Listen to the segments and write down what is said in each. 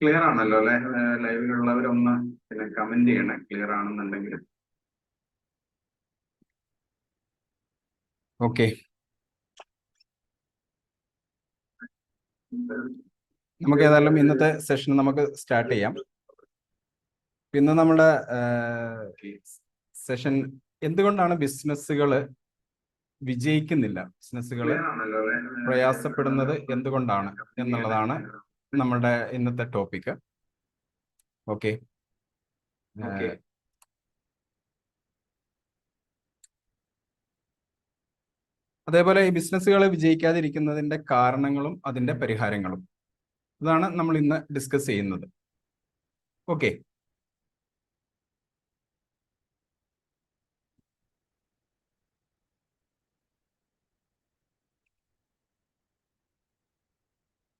Clear ആണല്ലോ അല്ലെ? ലൈവിലുള്ളവരൊന്ന് പിന്നെ കമന്റ് ചെയ്യണേ, ക്ലിയർ ആണെന്നുണ്ടെങ്കിൽ. ഓക്കെ, നമുക്ക് ഏതായാലും ഇന്നത്തെ സെഷൻ നമുക്ക് സ്റ്റാർട്ട് ചെയ്യാം. പിന്നെ നമ്മുടെ സെഷൻ എന്തുകൊണ്ടാണ് ബിസിനസ്സുകൾ വിജയിക്കുന്നില്ല, ബിസിനസ്സുകൾ പ്രയാസപ്പെടുന്നത് എന്തുകൊണ്ടാണ് എന്നുള്ളതാണ് നമ്മുടെ ഇന്നത്തെ ടോപ്പിക്ക്. ഓക്കെ, അതേപോലെ ഈ ബിസിനസ്സുകൾ വിജയിക്കാതിരിക്കുന്നതിന്റെ കാരണങ്ങളും അതിന്റെ പരിഹാരങ്ങളും ഇതാണ് നമ്മൾ ഇന്ന് ഡിസ്കസ് ചെയ്യുന്നത്. ഓക്കെ,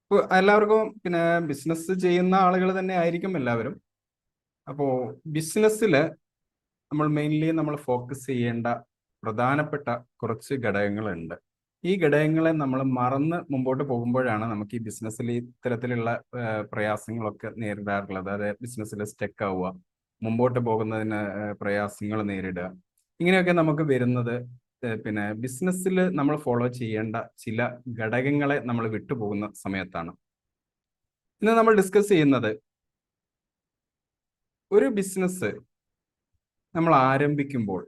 ഇപ്പോൾ എല്ലാവർക്കും പിന്നെ ബിസിനസ് ചെയ്യുന്ന ആളുകൾ തന്നെ ആയിരിക്കും എല്ലാവരും. അപ്പോൾ ബിസിനസ്സിൽ നമ്മൾ മെയിൻലി നമ്മൾ ഫോക്കസ് ചെയ്യേണ്ട പ്രധാനപ്പെട്ട കുറച്ച് ഘടകങ്ങളുണ്ട്. ഈ ഘടകങ്ങളെ നമ്മൾ മറന്ന് മുമ്പോട്ട് പോകുമ്പോഴാണ് നമുക്ക് ഈ ബിസിനസ്സിൽ ഇത്തരത്തിലുള്ള പ്രയാസങ്ങളൊക്കെ നേരിടാറുള്ളത്. അതായത് ബിസിനസ്സിൽ സ്റ്റക്ക് ആവുക, മുമ്പോട്ട് പോകുന്നതിന് പ്രയാസങ്ങൾ നേരിടുക, ഇങ്ങനെയൊക്കെ നമുക്ക് വരുന്നത് പിന്നെ ബിസിനസ്സിൽ നമ്മൾ ഫോളോ ചെയ്യേണ്ട ചില ഘടകങ്ങളെ നമ്മൾ വിട്ടുപോകുന്ന സമയത്താണ്. ഇന്ന് നമ്മൾ ഡിസ്കസ് ചെയ്യുന്നത് ഒരു ബിസിനസ് നമ്മൾ ആരംഭിക്കുമ്പോൾ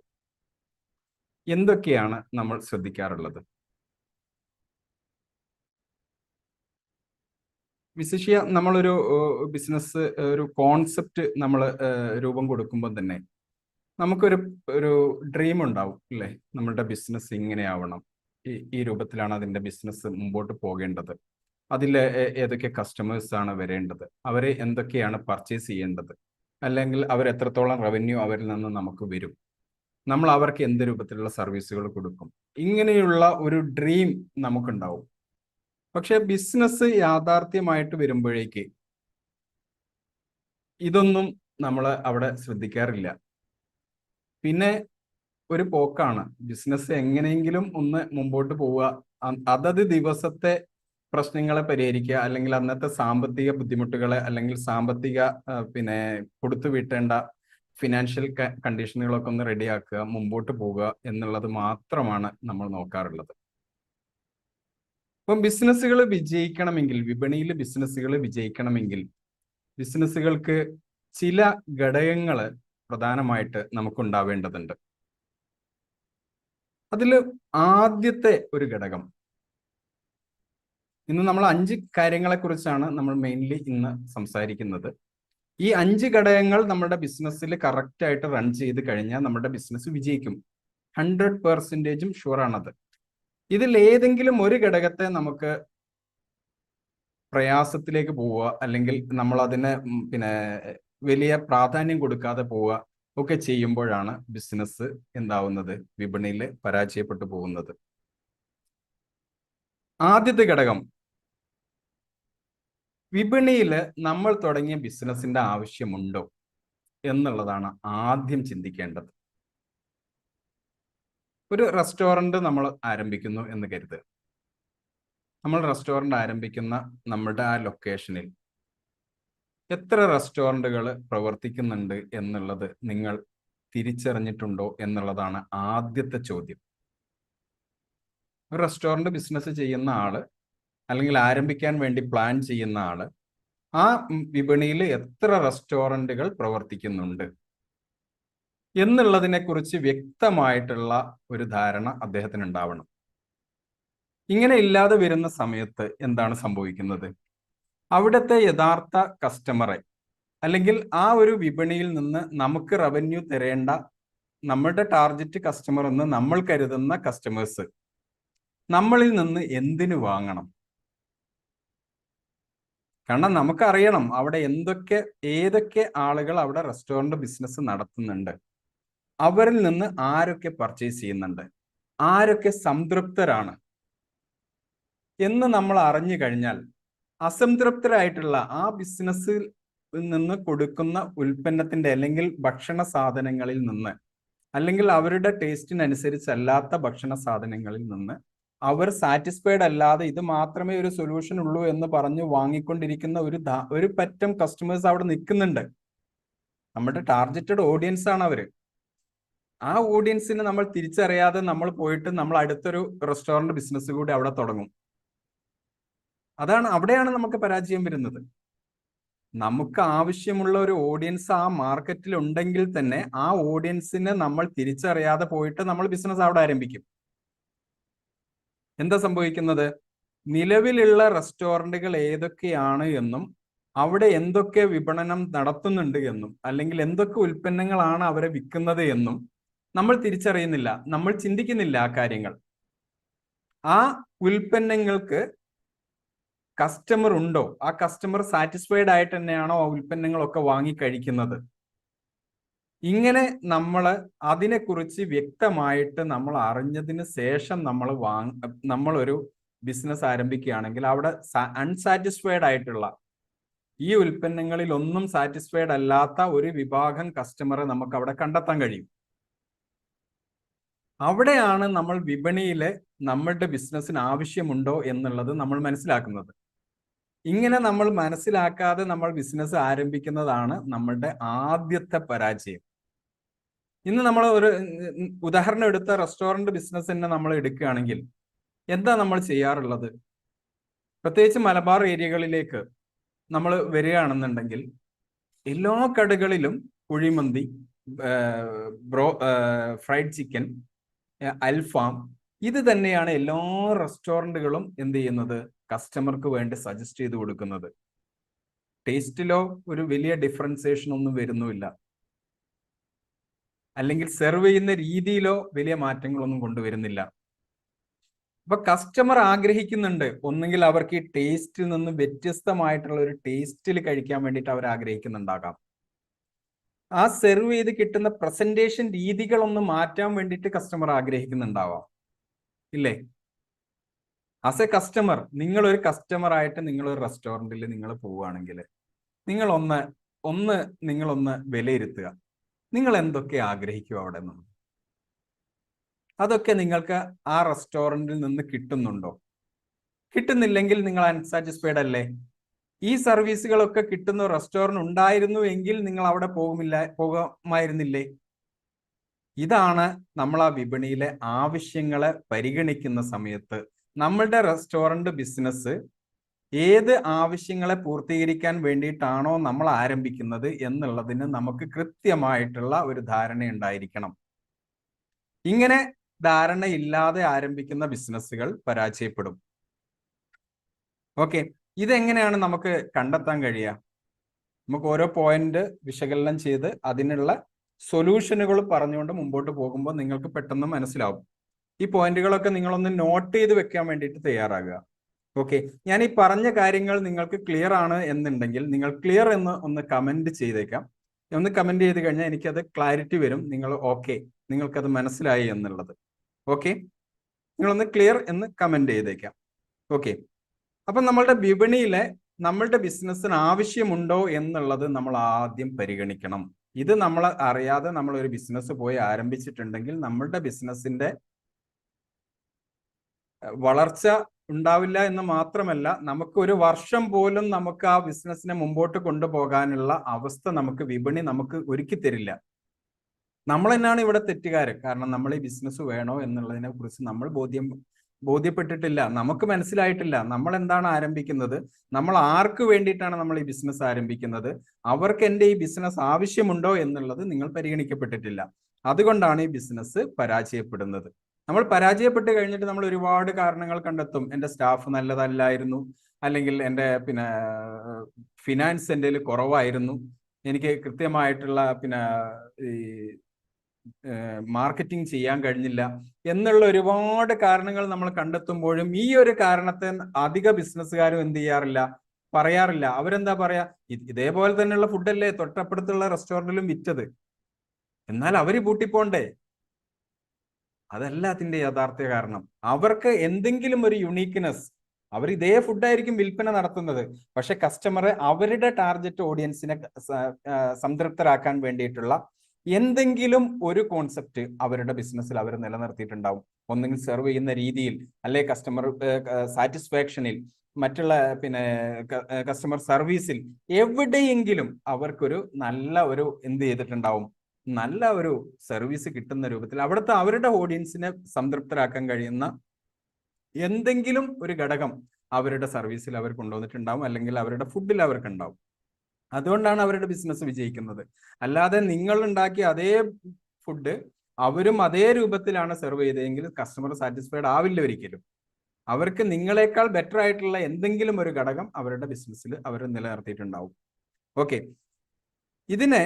എന്തൊക്കെയാണ് നമ്മൾ ശ്രദ്ധിക്കാറുള്ളത്. വിശിഷ്യ നമ്മളൊരു ബിസിനസ് ഒരു കോൺസെപ്റ്റ് നമ്മൾ രൂപം കൊടുക്കുമ്പോൾ തന്നെ നമുക്കൊരു ഒരു ഡ്രീം ഉണ്ടാവും അല്ലേ? നമ്മളുടെ ബിസിനസ് ഇങ്ങനെ ആവണം, ഈ രൂപത്തിലാണ് അതിൻ്റെ ബിസിനസ് മുമ്പോട്ട് പോകേണ്ടത്, അതിൽ ഏതൊക്കെ കസ്റ്റമേഴ്സ് ആണ് വരേണ്ടത്, അവർ എന്തൊക്കെയാണ് പർച്ചേസ് ചെയ്യേണ്ടത്, അല്ലെങ്കിൽ അവർ എത്രത്തോളം റവന്യൂ അവരിൽ നിന്ന് നമുക്ക് വരും, നമ്മൾ അവർക്ക് എന്ത് രൂപത്തിലുള്ള സർവീസുകൾ കൊടുക്കും, ഇങ്ങനെയുള്ള ഒരു ഡ്രീം നമുക്കുണ്ടാവും. പക്ഷെ ബിസിനസ് യാഥാർത്ഥ്യമായിട്ട് വരുമ്പോഴേക്ക് ഇതൊന്നും നമ്മൾ അവിടെ ശ്രദ്ധിക്കാറില്ല. പിന്നെ ഒരു പോക്കാണ് ബിസിനസ് എങ്ങനെയെങ്കിലും ഒന്ന് മുമ്പോട്ട് പോവുക, അതത് ദിവസത്തെ പ്രശ്നങ്ങളെ പരിഹരിക്കുക, അല്ലെങ്കിൽ അന്നത്തെ സാമ്പത്തിക ബുദ്ധിമുട്ടുകളെ, അല്ലെങ്കിൽ സാമ്പത്തിക പിന്നെ കൊടുത്തു വീട്ടേണ്ട ഫിനാൻഷ്യൽ കണ്ടീഷനുകളൊക്കെ ഒന്ന് റെഡിയാക്കുക, മുമ്പോട്ട് പോവുക എന്നുള്ളത് മാത്രമാണ് നമ്മൾ നോക്കാറുള്ളത്. അപ്പം ബിസിനസ്സുകൾ വിജയിക്കണമെങ്കിൽ, വിപണിയിൽ ബിസിനസ്സുകൾ വിജയിക്കണമെങ്കിൽ ബിസിനസ്സുകൾക്ക് ചില ഘടകങ്ങൾ പ്രധാനമായിട്ട് നമുക്കുണ്ടാവേണ്ടതുണ്ട്. അതിൽ ആദ്യത്തെ ഒരു ഘടകം, ഇന്ന് നമ്മൾ 5 കാര്യങ്ങളെക്കുറിച്ചാണ് നമ്മൾ മെയിൻലി ഇന്ന് സംസാരിക്കുന്നത്. ഈ 5 ഘടകങ്ങൾ നമ്മുടെ ബിസിനസ്സിൽ കറക്റ്റായിട്ട് റൺ ചെയ്ത് കഴിഞ്ഞാൽ നമ്മുടെ ബിസിനസ് വിജയിക്കും. 100% ഷുവറാണത്. ഇതിൽ ഏതെങ്കിലും ഒരു ഘടകത്തെ നമുക്ക് പ്രയാസത്തിലേക്ക് പോവുക, അല്ലെങ്കിൽ നമ്മൾ അതിന് പിന്നെ വലിയ പ്രാധാന്യം കൊടുക്കാതെ പോവുക ഒക്കെ ചെയ്യുമ്പോഴാണ് ബിസിനസ് എന്താവുന്നത്, വിപണിയിൽ പരാജയപ്പെട്ടു പോകുന്നത്. ആദ്യത്തെ ഘടകം, വിപണിയിൽ നമ്മൾ തുടങ്ങിയ ബിസിനസിന്റെ ആവശ്യമുണ്ടോ എന്നുള്ളതാണ് ആദ്യം ചിന്തിക്കേണ്ടത്. ഒരു റെസ്റ്റോറൻറ്റ് നമ്മൾ ആരംഭിക്കുന്നു എന്ന് കരുതുക. നമ്മൾ റെസ്റ്റോറൻറ്റ് ആരംഭിക്കുന്ന നമ്മുടെ ആ ലൊക്കേഷനിൽ എത്ര റെസ്റ്റോറൻറ്റുകൾ പ്രവർത്തിക്കുന്നുണ്ട് എന്നുള്ളത് നിങ്ങൾ തിരിച്ചറിഞ്ഞിട്ടുണ്ടോ എന്നുള്ളതാണ് ആദ്യത്തെ ചോദ്യം. ഒരു റെസ്റ്റോറൻറ്റ് ബിസിനസ് ചെയ്യുന്ന ആള്, അല്ലെങ്കിൽ ആരംഭിക്കാൻ വേണ്ടി പ്ലാൻ ചെയ്യുന്ന ആള്, ആ വിപണിയിൽ എത്ര റെസ്റ്റോറൻറ്റുകൾ പ്രവർത്തിക്കുന്നുണ്ട് എന്നുള്ളതിനെക്കുറിച്ച് വ്യക്തമായിട്ടുള്ള ഒരു ധാരണ അദ്ദേഹത്തിന് ഉണ്ടാവണം. ഇങ്ങനെ ഇല്ലാതെ വരുന്ന സമയത്ത് എന്താണ് സംഭവിക്കുന്നത്? അവിടുത്തെ യഥാർത്ഥ കസ്റ്റമറെ, അല്ലെങ്കിൽ ആ ഒരു വിപണിയിൽ നിന്ന് നമുക്ക് റവന്യൂ തരേണ്ട നമ്മുടെ ടാർഗറ്റ് കസ്റ്റമർ എന്ന് നമ്മൾ കരുതുന്ന കസ്റ്റമേഴ്സ് നമ്മളിൽ നിന്ന് എന്തിനു വാങ്ങണം? കാരണം നമുക്കറിയണം അവിടെ ഏതൊക്കെ ആളുകൾ അവിടെ റെസ്റ്റോറൻറ്റ് ബിസിനസ് നടത്തുന്നുണ്ട്, അവരിൽ നിന്ന് ആരൊക്കെ പർച്ചേസ് ചെയ്യുന്നുണ്ട്, ആരൊക്കെ സംതൃപ്തരാണ് എന്ന് നമ്മൾ അറിഞ്ഞു കഴിഞ്ഞാൽ അസംതൃപ്തരായിട്ടുള്ള ആ ബിസിനസ്സിൽ നിന്ന് കൊടുക്കുന്ന ഉൽപ്പന്നത്തിന്റെ, അല്ലെങ്കിൽ ഭക്ഷണ സാധനങ്ങളിൽ നിന്ന്, അല്ലെങ്കിൽ അവരുടെ ടേസ്റ്റിനനുസരിച്ചല്ലാത്ത ഭക്ഷണ സാധനങ്ങളിൽ നിന്ന് അവർ സാറ്റിസ്ഫൈഡ് അല്ലാതെ ഇത് മാത്രമേ ഒരു സൊല്യൂഷൻ ഉള്ളൂ എന്ന് പറഞ്ഞ് വാങ്ങിക്കൊണ്ടിരിക്കുന്ന ഒരു പറ്റം കസ്റ്റമേഴ്സ് അവിടെ നിൽക്കുന്നുണ്ട്. നമ്മുടെ ടാർഗറ്റഡ് ഓഡിയൻസ് ആണ് അവര്. ആ ഓഡിയൻസിനെ നമ്മൾ തിരിച്ചറിയാതെ നമ്മൾ പോയിട്ട് നമ്മൾ അടുത്തൊരു റെസ്റ്റോറന്റ് ബിസിനസ് കൂടി അവിടെ തുടങ്ങും. അവിടെയാണ് നമുക്ക് പരാജയം വരുന്നത്. നമുക്ക് ആവശ്യമുള്ള ഒരു ഓഡിയൻസ് ആ മാർക്കറ്റിൽ ഉണ്ടെങ്കിൽ തന്നെ ആ ഓഡിയൻസിനെ നമ്മൾ തിരിച്ചറിയാതെ പോയിട്ട് നമ്മൾ ബിസിനസ് അവിടെ ആരംഭിക്കും. എന്താ സംഭവിക്കുന്നത്? നിലവിലുള്ള റെസ്റ്റോറന്റുകൾ ഏതൊക്കെയാണ് എന്നും അവിടെ എന്തൊക്കെ വിപണനം നടത്തുന്നുണ്ട് എന്നും അല്ലെങ്കിൽ എന്തൊക്കെ ഉൽപ്പന്നങ്ങളാണ് അവരെ വിൽക്കുന്നത് എന്നും നമ്മൾ തിരിച്ചറിയുന്നില്ല, നമ്മൾ ചിന്തിക്കുന്നില്ല ആ കാര്യങ്ങൾ. ആ ഉൽപ്പന്നങ്ങൾക്ക് കസ്റ്റമർ ഉണ്ടോ? ആ കസ്റ്റമർ സാറ്റിസ്ഫൈഡ് ആയിട്ട് തന്നെയാണോ ആ ഉൽപ്പന്നങ്ങളൊക്കെ വാങ്ങിക്കഴിക്കുന്നത്? ഇങ്ങനെ അതിനെക്കുറിച്ച് വ്യക്തമായിട്ട് നമ്മൾ അറിഞ്ഞതിന് ശേഷം നമ്മളൊരു ബിസിനസ് ആരംഭിക്കുകയാണെങ്കിൽ അവിടെ അൺസാറ്റിസ്ഫൈഡ് ആയിട്ടുള്ള ഈ ഉൽപ്പന്നങ്ങളിൽ ഒന്നും സാറ്റിസ്ഫൈഡ് അല്ലാത്ത ഒരു വിഭാഗം കസ്റ്റമറെ നമുക്ക് അവിടെ കണ്ടെത്താൻ കഴിയും. അവിടെയാണ് നമ്മൾ വിപണിയിലെ നമ്മളുടെ ബിസിനസ്സിന് ആവശ്യമുണ്ടോ എന്നുള്ളത് നമ്മൾ മനസ്സിലാക്കുന്നത്. ഇങ്ങനെ നമ്മൾ മനസ്സിലാക്കാതെ നമ്മൾ ബിസിനസ് ആരംഭിക്കുന്നതാണ് നമ്മളുടെ ആദ്യത്തെ പരാജയം. ഇന്ന് നമ്മൾ ഒരു ഉദാഹരണം എടുത്ത റെസ്റ്റോറന്റ് ബിസിനസ് തന്നെ നമ്മൾ എടുക്കുകയാണെങ്കിൽ എന്താ നമ്മൾ ചെയ്യാറുള്ളത്? പ്രത്യേകിച്ച് മലബാർ ഏരിയകളിലേക്ക് നമ്മൾ വരികയാണെന്നുണ്ടെങ്കിൽ എല്ലാ കടകളിലും കുഴിമന്തി, ഫ്രൈഡ് ചിക്കൻ, അൽഫാം, ഇത് തന്നെയാണ് എല്ലാ റെസ്റ്റോറന്റുകളും എന്ത് ചെയ്യുന്നത്? കസ്റ്റമർക്ക് വേണ്ടി സജസ്റ്റ് ചെയ്ത് കൊടുക്കുന്നത്. ടേസ്റ്റിലോ ഒരു വലിയ ഡിഫറൻസിയേഷൻ ഒന്നും വരുന്നുമില്ല, അല്ലെങ്കിൽ സെർവ് ചെയ്യുന്ന രീതിയിലോ വലിയ മാറ്റങ്ങളൊന്നും കൊണ്ടുവരുന്നില്ല. അപ്പൊ കസ്റ്റമർ ആഗ്രഹിക്കുന്നുണ്ട്, ഒന്നുകിൽ അവർക്ക് ഈ ടേസ്റ്റിൽ നിന്ന് വ്യത്യസ്തമായിട്ടുള്ള ഒരു ടേസ്റ്റിൽ കഴിക്കാൻ വേണ്ടിയിട്ട് അവർ ആഗ്രഹിക്കുന്നുണ്ടാകാം. ആ സെർവ് ചെയ്ത് കിട്ടുന്ന പ്രസന്റേഷൻ രീതികളൊന്ന് മാറ്റാൻ വേണ്ടിയിട്ട് കസ്റ്റമർ ആഗ്രഹിക്കുന്നുണ്ടാവാം, ഇല്ലേ? ആസ് എ കസ്റ്റമർ, നിങ്ങളൊരു കസ്റ്റമർ ആയിട്ട് നിങ്ങളൊരു റെസ്റ്റോറൻറ്റിൽ നിങ്ങൾ പോവുകയാണെങ്കിൽ നിങ്ങളൊന്ന് വിലയിരുത്തുക. നിങ്ങൾ എന്തൊക്കെ ആഗ്രഹിക്കുക അവിടെ നിന്ന്? അതൊക്കെ നിങ്ങൾക്ക് ആ റെസ്റ്റോറൻറ്റിൽ നിന്ന് കിട്ടുന്നുണ്ടോ? കിട്ടുന്നില്ലെങ്കിൽ നിങ്ങൾ അൺസാറ്റിസ്ഫൈഡ് അല്ലേ? ഈ സർവീസുകളൊക്കെ കിട്ടുന്ന റെസ്റ്റോറൻറ്റ് ഉണ്ടായിരുന്നു എങ്കിൽ നിങ്ങൾ അവിടെ പോകുമായിരുന്നില്ലേ? ഇതാണ് നമ്മൾ ആ വിപണിയിലെ ആവശ്യങ്ങളെ പരിഗണിക്കുന്ന സമയത്ത് നമ്മളുടെ റെസ്റ്റോറൻറ്റ് ബിസിനസ് ഏത് ആവശ്യങ്ങളെ പൂർത്തീകരിക്കാൻ വേണ്ടിയിട്ടാണോ നമ്മൾ ആരംഭിക്കുന്നത് എന്നുള്ളതിന് നമുക്ക് കൃത്യമായിട്ടുള്ള ഒരു ധാരണ ഉണ്ടായിരിക്കണം. ഇങ്ങനെ ധാരണയില്ലാതെ ആരംഭിക്കുന്ന ബിസിനസ്സുകൾ പരാജയപ്പെടും. ഓക്കെ, ഇതെങ്ങനെയാണ് നമുക്ക് കണ്ടെത്താൻ കഴിയുക? നമുക്ക് ഓരോ പോയിന്റ് വിശകലനം ചെയ്ത് അതിനുള്ള സൊല്യൂഷനുകൾ പറഞ്ഞുകൊണ്ട് മുമ്പോട്ട് പോകുമ്പോൾ നിങ്ങൾക്ക് പെട്ടെന്ന് മനസ്സിലാവും. ഈ പോയിന്റുകളൊക്കെ നിങ്ങളൊന്ന് നോട്ട് ചെയ്ത് വെക്കാൻ വേണ്ടിയിട്ട് തയ്യാറാകുക. ഓക്കെ, ഞാൻ ഈ പറഞ്ഞ കാര്യങ്ങൾ നിങ്ങൾക്ക് ക്ലിയർ ആണ് എന്നുണ്ടെങ്കിൽ നിങ്ങൾ ക്ലിയർ എന്ന് ഒന്ന് കമന്റ് ചെയ്തേക്കാം. ഒന്ന് കമന്റ് ചെയ്ത് കഴിഞ്ഞാൽ എനിക്കത് ക്ലാരിറ്റി വരും, നിങ്ങൾക്കത് മനസ്സിലായി എന്നുള്ളത്. ഓക്കെ, നിങ്ങളൊന്ന് ക്ലിയർ എന്ന് കമന്റ് ചെയ്തേക്കാം. ഓക്കെ, അപ്പം നമ്മളുടെ വിപണിയിലെ നമ്മളുടെ ബിസിനസ്സിന് ആവശ്യമുണ്ടോ എന്നുള്ളത് നമ്മൾ ആദ്യം പരിഗണിക്കണം. ഇത് നമ്മൾ അറിയാതെ നമ്മൾ ഒരു ബിസിനസ് പോയി ആരംഭിച്ചിട്ടുണ്ടെങ്കിൽ നമ്മളുടെ ബിസിനസിന്റെ വളർച്ച ഉണ്ടാവില്ല എന്ന് മാത്രമല്ല, നമുക്ക് ഒരു വർഷം പോലും നമുക്ക് ആ ബിസിനസ്സിനെ മുമ്പോട്ട് കൊണ്ടുപോകാനുള്ള അവസ്ഥ വിപണി നമുക്ക് ഒരുക്കി തരില്ല. നമ്മൾ തന്നെയാണ് ഇവിടെ തെറ്റുകാര്. കാരണം നമ്മൾ ഈ ബിസിനസ് വേണോ എന്നുള്ളതിനെ കുറിച്ച് നമ്മൾ ബോധ്യപ്പെട്ടിട്ടില്ല, നമുക്ക് മനസ്സിലായിട്ടില്ല നമ്മൾ എന്താണ് ആരംഭിക്കുന്നത്, നമ്മൾ ആർക്ക് വേണ്ടിയിട്ടാണ് നമ്മൾ ഈ ബിസിനസ് ആരംഭിക്കുന്നത്, അവർക്ക് എൻ്റെ ഈ ബിസിനസ് ആവശ്യമുണ്ടോ എന്നുള്ളത് നിങ്ങൾ പരിഗണിക്കപ്പെട്ടിട്ടില്ല. അതുകൊണ്ടാണ് ഈ ബിസിനസ് പരാജയപ്പെടുന്നത്. നമ്മൾ പരാജയപ്പെട്ട് കഴിഞ്ഞിട്ട് നമ്മൾ ഒരുപാട് കാരണങ്ങൾ കണ്ടെത്തും. എൻ്റെ സ്റ്റാഫ് നല്ലതല്ലായിരുന്നു, അല്ലെങ്കിൽ എൻ്റെ ഫിനാൻസ് എൻ്റെ കുറവായിരുന്നു, എനിക്ക് കൃത്യമായിട്ടുള്ള ഈ മാർക്കറ്റിംഗ് ചെയ്യാൻ കഴിഞ്ഞില്ല എന്നുള്ള ഒരുപാട് കാരണങ്ങൾ നമ്മൾ കണ്ടെത്തുമ്പോഴും ഈ ഒരു കാരണത്തെ അധിക ബിസിനസ്സുകാരും എന്ത് ചെയ്യാറില്ല, പറയാറില്ല. അവരെന്താ പറയാ, ഇതേപോലെ തന്നെയുള്ള ഫുഡല്ലേ തൊട്ടപ്പുറത്തുള്ള റെസ്റ്റോറൻറ്റിലും വിറ്റത്, എന്നാൽ അവര് പൂട്ടിപ്പോണ്ടേ? അതല്ല അതിന്റെ യഥാർത്ഥ കാരണം. അവർക്ക് എന്തെങ്കിലും ഒരു യുണീക്ക്നെസ്, അവർ ഇതേ ഫുഡായിരിക്കും വിൽപ്പന നടത്തുന്നത്, പക്ഷെ കസ്റ്റമറെ അവരുടെ ടാർഗറ്റ് ഓഡിയൻസിനെ സംതൃപ്തരാക്കാൻ വേണ്ടിയിട്ടുള്ള എന്തെങ്കിലും ഒരു കോൺസെപ്റ്റ് അവരുടെ ബിസിനസ്സിൽ അവർ നിലനിർത്തിയിട്ടുണ്ടാവും. ഒന്നെങ്കിൽ സെർവ് ചെയ്യുന്ന രീതിയിൽ, അല്ലെ കസ്റ്റമർ സാറ്റിസ്ഫാക്ഷനിൽ, മറ്റുള്ള കസ്റ്റമർ സർവീസിൽ, എവിടെയെങ്കിലും അവർക്കൊരു നല്ല ഒരു എന്ത് ചെയ്തിട്ടുണ്ടാവും, നല്ല ഒരു സർവീസ് കിട്ടുന്ന രൂപത്തിൽ അവിടുത്തെ അവരുടെ ഓഡിയൻസിനെ സംതൃപ്തരാക്കാൻ കഴിയുന്ന എന്തെങ്കിലും ഒരു ഘടകം അവരുടെ സർവീസിൽ അവർ കൊണ്ടുവന്നിട്ടുണ്ടാവും, അല്ലെങ്കിൽ അവരുടെ ഫുഡിൽ അവർക്കുണ്ടാവും. അതുകൊണ്ടാണ് അവരുടെ ബിസിനസ് വിജയിക്കുന്നത്. അല്ലാതെ നിങ്ങൾ ഉണ്ടാക്കിയ അതേ ഫുഡ് അവരും അതേ രൂപത്തിലാണ് സെർവ് ചെയ്തതെങ്കിൽ കസ്റ്റമർ സാറ്റിസ്ഫൈഡ് ആവില്ല ഒരിക്കലും. അവർക്ക് നിങ്ങളെക്കാൾ ബെറ്റർ ആയിട്ടുള്ള എന്തെങ്കിലും ഒരു ഘടകം അവരുടെ ബിസിനസ്സിൽ അവർ നിലനിർത്തിയിട്ടുണ്ടാവും. ഓക്കെ, ഇതിനെ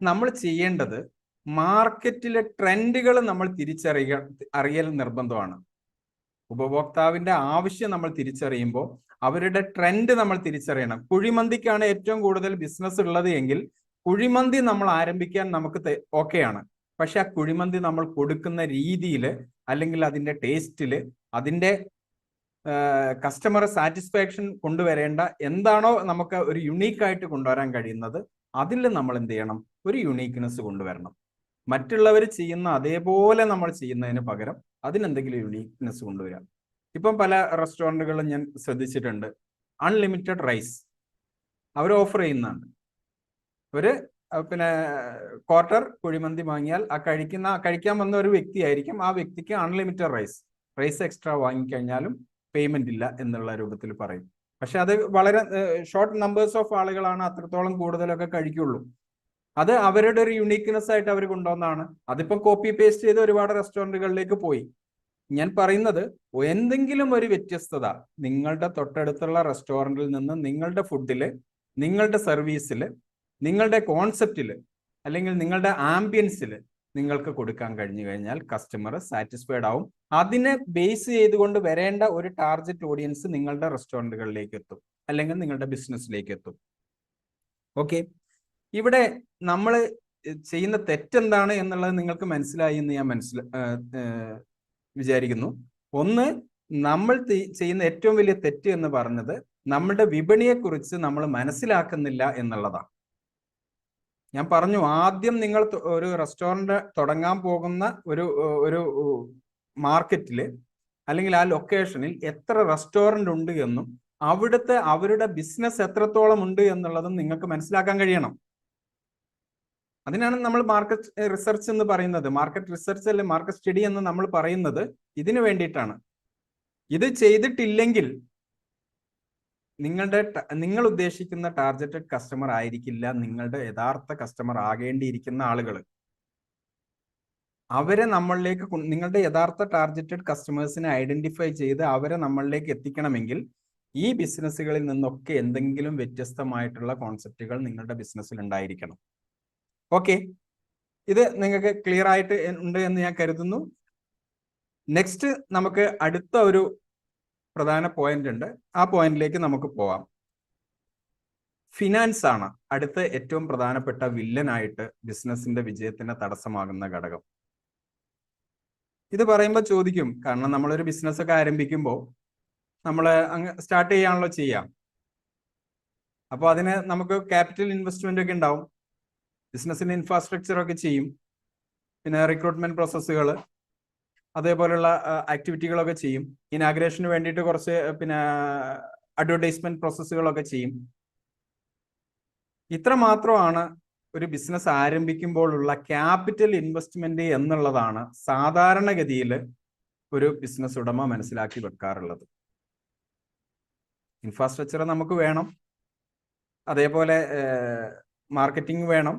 നമ്മൾ ചെയ്യേണ്ടത് മാർക്കറ്റിലെ ട്രെൻഡുകൾ നമ്മൾ അറിയൽ നിർബന്ധമാണ്. ഉപഭോക്താവിന്റെ ആവശ്യം നമ്മൾ തിരിച്ചറിയുമ്പോൾ അവരുടെ ട്രെൻഡ് നമ്മൾ തിരിച്ചറിയണം. കുഴിമന്തിക്കാണ് ഏറ്റവും കൂടുതൽ ബിസിനസ് ഉള്ളത് എങ്കിൽ കുഴിമന്തി നമ്മൾ ആരംഭിക്കാൻ നമുക്ക് ഓക്കെയാണ്. പക്ഷെ ആ കുഴിമന്തി നമ്മൾ കൊടുക്കുന്ന രീതിയിൽ, അല്ലെങ്കിൽ അതിന്റെ ടേസ്റ്റിൽ, അതിന്റെ കസ്റ്റമർ സാറ്റിസ്ഫാക്ഷൻ കൊണ്ടുവരേണ്ട എന്താണോ നമുക്ക് ഒരു യുണീക്കായിട്ട് കൊണ്ടുവരാൻ കഴിയുന്നത്, അതിൽ നമ്മൾ എന്ത് ചെയ്യണം, ഒരു യുണീക്ക്നെസ് കൊണ്ടുവരണം. മറ്റുള്ളവർ ചെയ്യുന്ന അതേപോലെ നമ്മൾ ചെയ്യുന്നതിന് പകരം അതിനെന്തെങ്കിലും യുണീക്ക്നെസ് കൊണ്ടുവരാം. ഇപ്പം പല റെസ്റ്റോറൻറ്റുകളും ഞാൻ ശ്രദ്ധിച്ചിട്ടുണ്ട്, അൺലിമിറ്റഡ് റൈസ് അവർ ഓഫർ ചെയ്യുന്നുണ്ട്. ഒരു ക്വാർട്ടർ കുഴിമന്തി വാങ്ങിയാൽ കഴിക്കാൻ വന്ന ഒരു വ്യക്തിയായിരിക്കും, ആ വ്യക്തിക്ക് അൺലിമിറ്റഡ് റൈസ് എക്സ്ട്രാ വാങ്ങിക്കഴിഞ്ഞാലും പേയ്മെന്റ് ഇല്ല എന്നുള്ള രൂപത്തിൽ പറയും. പക്ഷെ അത് വളരെ ഷോർട്ട് നമ്പേഴ്സ് ഓഫ് ആളുകളാണ് അത്രത്തോളം കൂടുതലൊക്കെ കഴിക്കുള്ളൂ. അത് അവരുടെ ഒരു യുണീക്ക്നെസ് ആയിട്ട് അവർ കൊണ്ടുവന്നതാണ്. അതിപ്പം കോപ്പി പേസ്റ്റ് ചെയ്ത് ഒരുപാട് റെസ്റ്റോറൻറ്റുകളിലേക്ക് പോയി. ഞാൻ പറയുന്നത് എന്തെങ്കിലും ഒരു വ്യത്യസ്തത നിങ്ങളുടെ തൊട്ടടുത്തുള്ള റെസ്റ്റോറൻറ്റിൽ നിന്ന് നിങ്ങളുടെ ഫുഡിൽ, നിങ്ങളുടെ സർവീസിൽ, നിങ്ങളുടെ കോൺസെപ്റ്റിൽ, അല്ലെങ്കിൽ നിങ്ങളുടെ ആംബിയൻസിൽ നിങ്ങൾക്ക് കൊടുക്കാൻ കഴിഞ്ഞു കഴിഞ്ഞാൽ കസ്റ്റമർ സാറ്റിസ്ഫൈഡ് ആവും. അതിനെ ബേസ് ചെയ്തുകൊണ്ട് വരേണ്ട ഒരു ടാർഗറ്റ് ഓഡിയൻസ് നിങ്ങളുടെ റെസ്റ്റോറൻറ്റുകളിലേക്ക് എത്തും, അല്ലെങ്കിൽ നിങ്ങളുടെ ബിസിനസ്സിലേക്ക് എത്തും. ഓക്കെ, ഇവിടെ നമ്മൾ ചെയ്യുന്ന തെറ്റെന്താണ് എന്നുള്ളത് നിങ്ങൾക്ക് മനസ്സിലായി എന്ന് ഞാൻ വിചാരിക്കുന്നു. ഒന്ന്, നമ്മൾ ചെയ്യുന്ന ഏറ്റവും വലിയ തെറ്റ് എന്ന് പറഞ്ഞത് നമ്മുടെ വിപണിയെക്കുറിച്ച് നമ്മൾ മനസ്സിലാക്കുന്നില്ല എന്നുള്ളതാണ്. ഞാൻ പറഞ്ഞു, ആദ്യം നിങ്ങൾ ഒരു റെസ്റ്റോറൻറ്റ് തുടങ്ങാൻ പോകുന്ന ഒരു മാർക്കറ്റിൽ, അല്ലെങ്കിൽ ആ ലൊക്കേഷനിൽ എത്ര റെസ്റ്റോറൻറ്റ് ഉണ്ട് എന്നും അവരുടെ ബിസിനസ് എത്രത്തോളം ഉണ്ട് എന്നുള്ളതും നിങ്ങൾക്ക് മനസ്സിലാക്കാൻ കഴിയണം. അതിനാണ് നമ്മൾ മാർക്കറ്റ് റിസർച്ച് എന്ന് പറയുന്നത്. മാർക്കറ്റ് റിസർച്ച് അല്ലെ മാർക്കറ്റ് സ്റ്റഡി എന്ന് നമ്മൾ പറയുന്നത് ഇതിനു വേണ്ടിയിട്ടാണ്. ഇത് ചെയ്തിട്ടില്ലെങ്കിൽ നിങ്ങൾ ഉദ്ദേശിക്കുന്ന ടാർഗറ്റഡ് കസ്റ്റമർ ആയിരിക്കില്ല നിങ്ങളുടെ യഥാർത്ഥ കസ്റ്റമർ ആകേണ്ടിയിരിക്കുന്ന ആളുകൾ. അവരെ നമ്മളിലേക്ക്, നിങ്ങളുടെ യഥാർത്ഥ ടാർഗറ്റഡ് കസ്റ്റമേഴ്സിനെ ഐഡന്റിഫൈ ചെയ്ത് അവരെ നമ്മളിലേക്ക് എത്തിക്കണമെങ്കിൽ ഈ ബിസിനസ്സുകളിൽ നിന്നൊക്കെ എന്തെങ്കിലും വ്യത്യസ്തമായിട്ടുള്ള കോൺസെപ്റ്റുകൾ നിങ്ങളുടെ ബിസിനസ്സിൽ ഉണ്ടായിരിക്കണം. ഓക്കെ, ഇത് നിങ്ങൾക്ക് ക്ലിയർ ആയിട്ട് ഉണ്ട് എന്ന് ഞാൻ കരുതുന്നു. നെക്സ്റ്റ് നമുക്ക് അടുത്ത ഒരു പ്രധാന പോയിന്റ് ഉണ്ട്, ആ പോയിന്റിലേക്ക് നമുക്ക് പോവാം. ഫിനാൻസ് ആണ് അടുത്ത ഏറ്റവും പ്രധാനപ്പെട്ട വില്ലനായിട്ട് ബിസിനസിന്റെ വിജയത്തിന് തടസ്സമാകുന്ന ഘടകം. ഇത് പറയുമ്പോൾ ചോദിക്കും, കാരണം നമ്മളൊരു ബിസിനസ് ഒക്കെ ആരംഭിക്കുമ്പോൾ നമ്മൾ അങ്ങ് സ്റ്റാർട്ട് ചെയ്യാണല്ലോ ചെയ്യാം. അപ്പോൾ അതിന് നമുക്ക് ക്യാപിറ്റൽ ഇൻവെസ്റ്റ്മെന്റ് ഒക്കെ ഉണ്ടാവും, ബിസിനസിന്റെ ഇൻഫ്രാസ്ട്രക്ചർ ഒക്കെ ചെയ്യും, പിന്നെ റിക്രൂട്ട്മെന്റ് പ്രോസസ്സുകൾ, അതേപോലെയുള്ള ആക്ടിവിറ്റികളൊക്കെ ചെയ്യും. ഇനാഗ്രേഷന് വേണ്ടിയിട്ട് കുറച്ച് അഡ്വർടൈസ്മെന്റ് പ്രോസസ്സുകളൊക്കെ ചെയ്യും. ഇത്ര മാത്രമാണ് ഒരു ബിസിനസ് ആരംഭിക്കുമ്പോഴുള്ള ക്യാപിറ്റൽ ഇൻവെസ്റ്റ്മെന്റ് എന്നുള്ളതാണ് സാധാരണഗതിയിൽ ഒരു ബിസിനസ് ഉടമ മനസ്സിലാക്കി വെക്കാറുള്ളത്. ഇൻഫ്രാസ്ട്രക്ചർ നമുക്ക് വേണം, അതേപോലെ മാർക്കറ്റിംഗ് വേണം,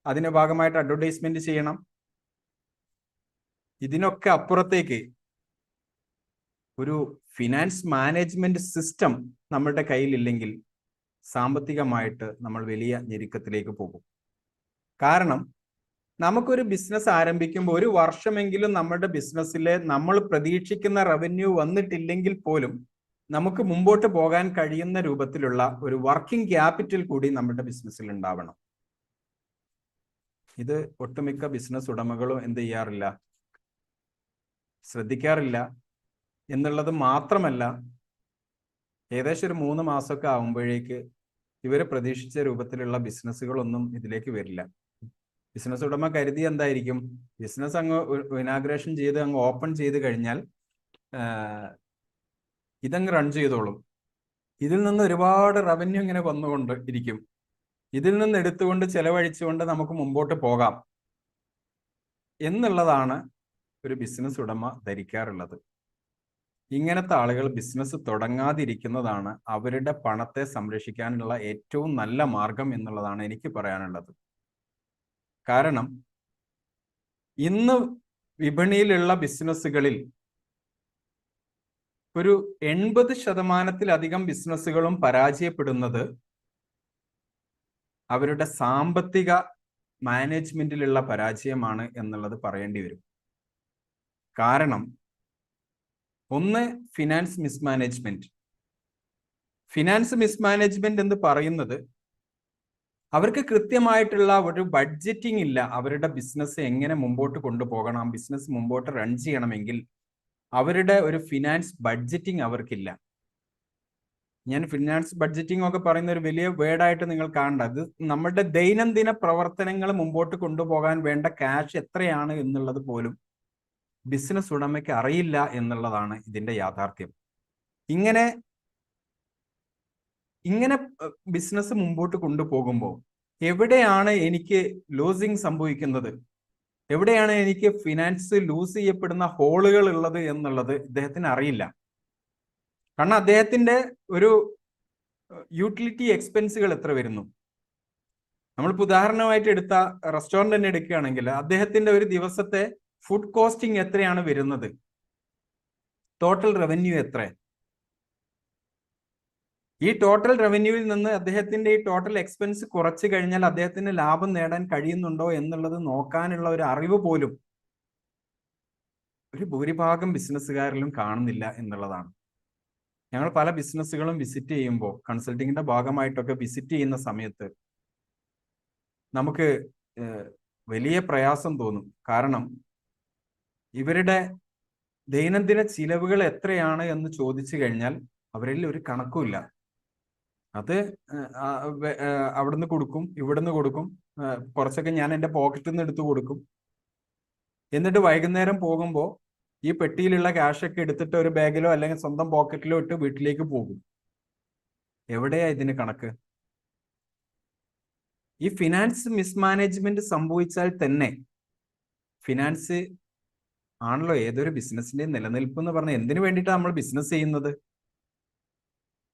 അതിന്റെ ഭാഗമായിട്ട് അഡ്വർടൈസ്മെന്റ് ചെയ്യണം. ഇതിനൊക്കെ അപ്പുറത്തേക്ക് ഒരു ഫിനാൻസ് മാനേജ്മെന്റ് സിസ്റ്റം നമ്മുടെ കയ്യിലില്ലെങ്കിൽ സാമ്പത്തികമായിട്ട് നമ്മൾ വലിയ ഞെരുക്കത്തിലേക്ക് പോകും. കാരണം നമുക്കൊരു ബിസിനസ് ആരംഭിക്കുമ്പോൾ ഒരു വർഷമെങ്കിലും നമ്മുടെ ബിസിനസ്സിലെ നമ്മൾ പ്രതീക്ഷിക്കുന്ന റവന്യൂ വന്നിട്ടില്ലെങ്കിൽ പോലും നമുക്ക് മുമ്പോട്ട് പോകാൻ കഴിയുന്ന രൂപത്തിലുള്ള ഒരു വർക്കിംഗ് ക്യാപിറ്റൽ കൂടി നമ്മുടെ ബിസിനസ്സിൽ ഉണ്ടാവണം. ഇത് ഒട്ടുമിക്ക ബിസിനസ് ഉടമകളും എന്ത് ചെയ്യാറില്ല, ശ്രദ്ധിക്കാറില്ല എന്നുള്ളത് മാത്രമല്ല, ഏകദേശം ഒരു 3 മാസമൊക്കെ ആകുമ്പോഴേക്ക് ഇവർ പ്രതീക്ഷിച്ച രൂപത്തിലുള്ള ബിസിനസ്സുകളൊന്നും ഇതിലേക്ക് വരില്ല. ബിസിനസ് ഉടമ കരുതി എന്തായിരിക്കും, ബിസിനസ് അങ്ങ് ഇനാഗ്രേഷൻ ചെയ്ത് അങ്ങ് ഓപ്പൺ ചെയ്ത് കഴിഞ്ഞാൽ ഇതങ്ങ് റൺ ചെയ്തോളും, ഇതിൽ നിന്ന് ഒരുപാട് റവന്യൂ ഇങ്ങനെ വന്നുകൊണ്ട് ഇരിക്കും, ഇതിൽ നിന്ന് എടുത്തുകൊണ്ട് ചെലവഴിച്ചുകൊണ്ട് നമുക്ക് മുമ്പോട്ട് പോകാം എന്നുള്ളതാണ് ഒരു ബിസിനസ് ഉടമ ധരിക്കാറുള്ളത്. ഇങ്ങനത്തെ ആളുകൾ ബിസിനസ് തുടങ്ങാതിരിക്കുന്നതാണ് അവരുടെ പണത്തെ സംരക്ഷിക്കാനുള്ള ഏറ്റവും നല്ല മാർഗം എന്നുള്ളതാണ് എനിക്ക് പറയാനുള്ളത്. കാരണം ഇന്ന് വിപണിയിലുള്ള ബിസിനസ്സുകളിൽ ഒരു 80% ബിസിനസ്സുകളും പരാജയപ്പെടുന്നത് അവരുടെ സാമ്പത്തിക മാനേജ്മെന്റിലുള്ള പരാജയമാണ് എന്നുള്ളത് പറയേണ്ടി വരും. കാരണം ഒന്ന്, ഫിനാൻസ് മിസ്മാനേജ്മെന്റ്. ഫിനാൻസ് മിസ്മാനേജ്മെന്റ് എന്ന് പറയുന്നത് അവർക്ക് കൃത്യമായിട്ടുള്ള ഒരു ബഡ്ജറ്റിംഗ് ഇല്ല. അവരുടെ ബിസിനസ് എങ്ങനെ മുമ്പോട്ട് കൊണ്ടുപോകണം, ബിസിനസ് മുമ്പോട്ട് റൺ ചെയ്യണമെങ്കിൽ അവരുടെ ഒരു ഫിനാൻസ് ബഡ്ജറ്റിംഗ് അവർക്കില്ല. ഞാൻ ഫിനാൻസ് ബഡ്ജറ്റിംഗ് ഒക്കെ പറയുന്ന ഒരു വലിയ വേർഡായിട്ട് നിങ്ങൾ കാണണ്ട. അത് നമ്മുടെ ദൈനംദിന പ്രവർത്തനങ്ങൾ മുമ്പോട്ട് കൊണ്ടുപോകാൻ വേണ്ട ക്യാഷ് എത്രയാണ് എന്നുള്ളത് പോലും ബിസിനസ് ഉടമയ്ക്ക് അറിയില്ല എന്നുള്ളതാണ് ഇതിന്റെ യാഥാർത്ഥ്യം. ഇങ്ങനെ ബിസിനസ് മുമ്പോട്ട് കൊണ്ടുപോകുമ്പോൾ എവിടെയാണ് എനിക്ക് ലൂസിങ് സംഭവിക്കുന്നത്, എവിടെയാണ് എനിക്ക് ഫിനാൻസ് ലൂസ് ചെയ്യപ്പെടുന്ന ഹോളുകൾ ഉള്ളത് എന്നുള്ളത് ഇദ്ദേഹത്തിന് അറിയില്ല. കാരണം അദ്ദേഹത്തിന്റെ ഒരു യൂട്ടിലിറ്റി എക്സ്പെൻസുകൾ എത്ര വരുന്നു. നമ്മളിപ്പോൾ ഉദാഹരണമായിട്ട് എടുത്ത റെസ്റ്റോറന്റ് തന്നെ എടുക്കുകയാണെങ്കിൽ അദ്ദേഹത്തിന്റെ ഒരു ദിവസത്തെ ഫുഡ് കോസ്റ്റിംഗ് എത്രയാണ് വരുന്നത്, ടോട്ടൽ റവന്യൂ എത്ര, ഈ ടോട്ടൽ റവന്യൂവിൽ നിന്ന് അദ്ദേഹത്തിന്റെ ഈ ടോട്ടൽ എക്സ്പെൻസ് കുറച്ച് കഴിഞ്ഞാൽ അദ്ദേഹത്തിന് ലാഭം നേടാൻ കഴിയുന്നുണ്ടോ എന്നുള്ളത് നോക്കാനുള്ള ഒരു അറിവ് പോലും ഒരു ഭൂരിഭാഗം ബിസിനസ്സുകാരിലും കാണുന്നില്ല എന്നുള്ളതാണ്. ഞങ്ങൾ പല ബിസിനസ്സുകളും വിസിറ്റ് ചെയ്യുമ്പോൾ, കൺസൾട്ടിങ്ങിന്റെ ഭാഗമായിട്ടൊക്കെ വിസിറ്റ് ചെയ്യുന്ന സമയത്ത് നമുക്ക് വലിയ പ്രയാസം തോന്നും. കാരണം ഇവരുടെ ദൈനംദിന ചിലവുകൾ എത്രയാണ് എന്ന് ചോദിച്ചു കഴിഞ്ഞാൽ അവരിൽ ഒരു കണക്കുമില്ല. അത് അവിടുന്ന് കൊടുക്കും, ഇവിടുന്ന് കൊടുക്കും, കുറച്ചൊക്കെ ഞാൻ എൻ്റെ പോക്കറ്റിൽ നിന്ന് എടുത്തു കൊടുക്കും. എന്നിട്ട് വൈകുന്നേരം പോകുമ്പോൾ ഈ പെട്ടിയിലുള്ള ക്യാഷൊക്കെ എടുത്തിട്ട് ഒരു ബാഗിലോ അല്ലെങ്കിൽ സ്വന്തം പോക്കറ്റിലോ ഇട്ട് വീട്ടിലേക്ക് പോകും. എവിടെയാ ഇതിന് കണക്ക്? ഈ ഫിനാൻസ് മിസ്മാനേജ്മെന്റ് സംഭവിച്ചാൽ തന്നെ, ഫിനാൻസ് ആണല്ലോ ഏതൊരു ബിസിനസിന്റെ നിലനിൽപ്പ് എന്ന് പറഞ്ഞാൽ എന്തിനു വേണ്ടിയിട്ടാണ് നമ്മൾ ബിസിനസ് ചെയ്യുന്നത്?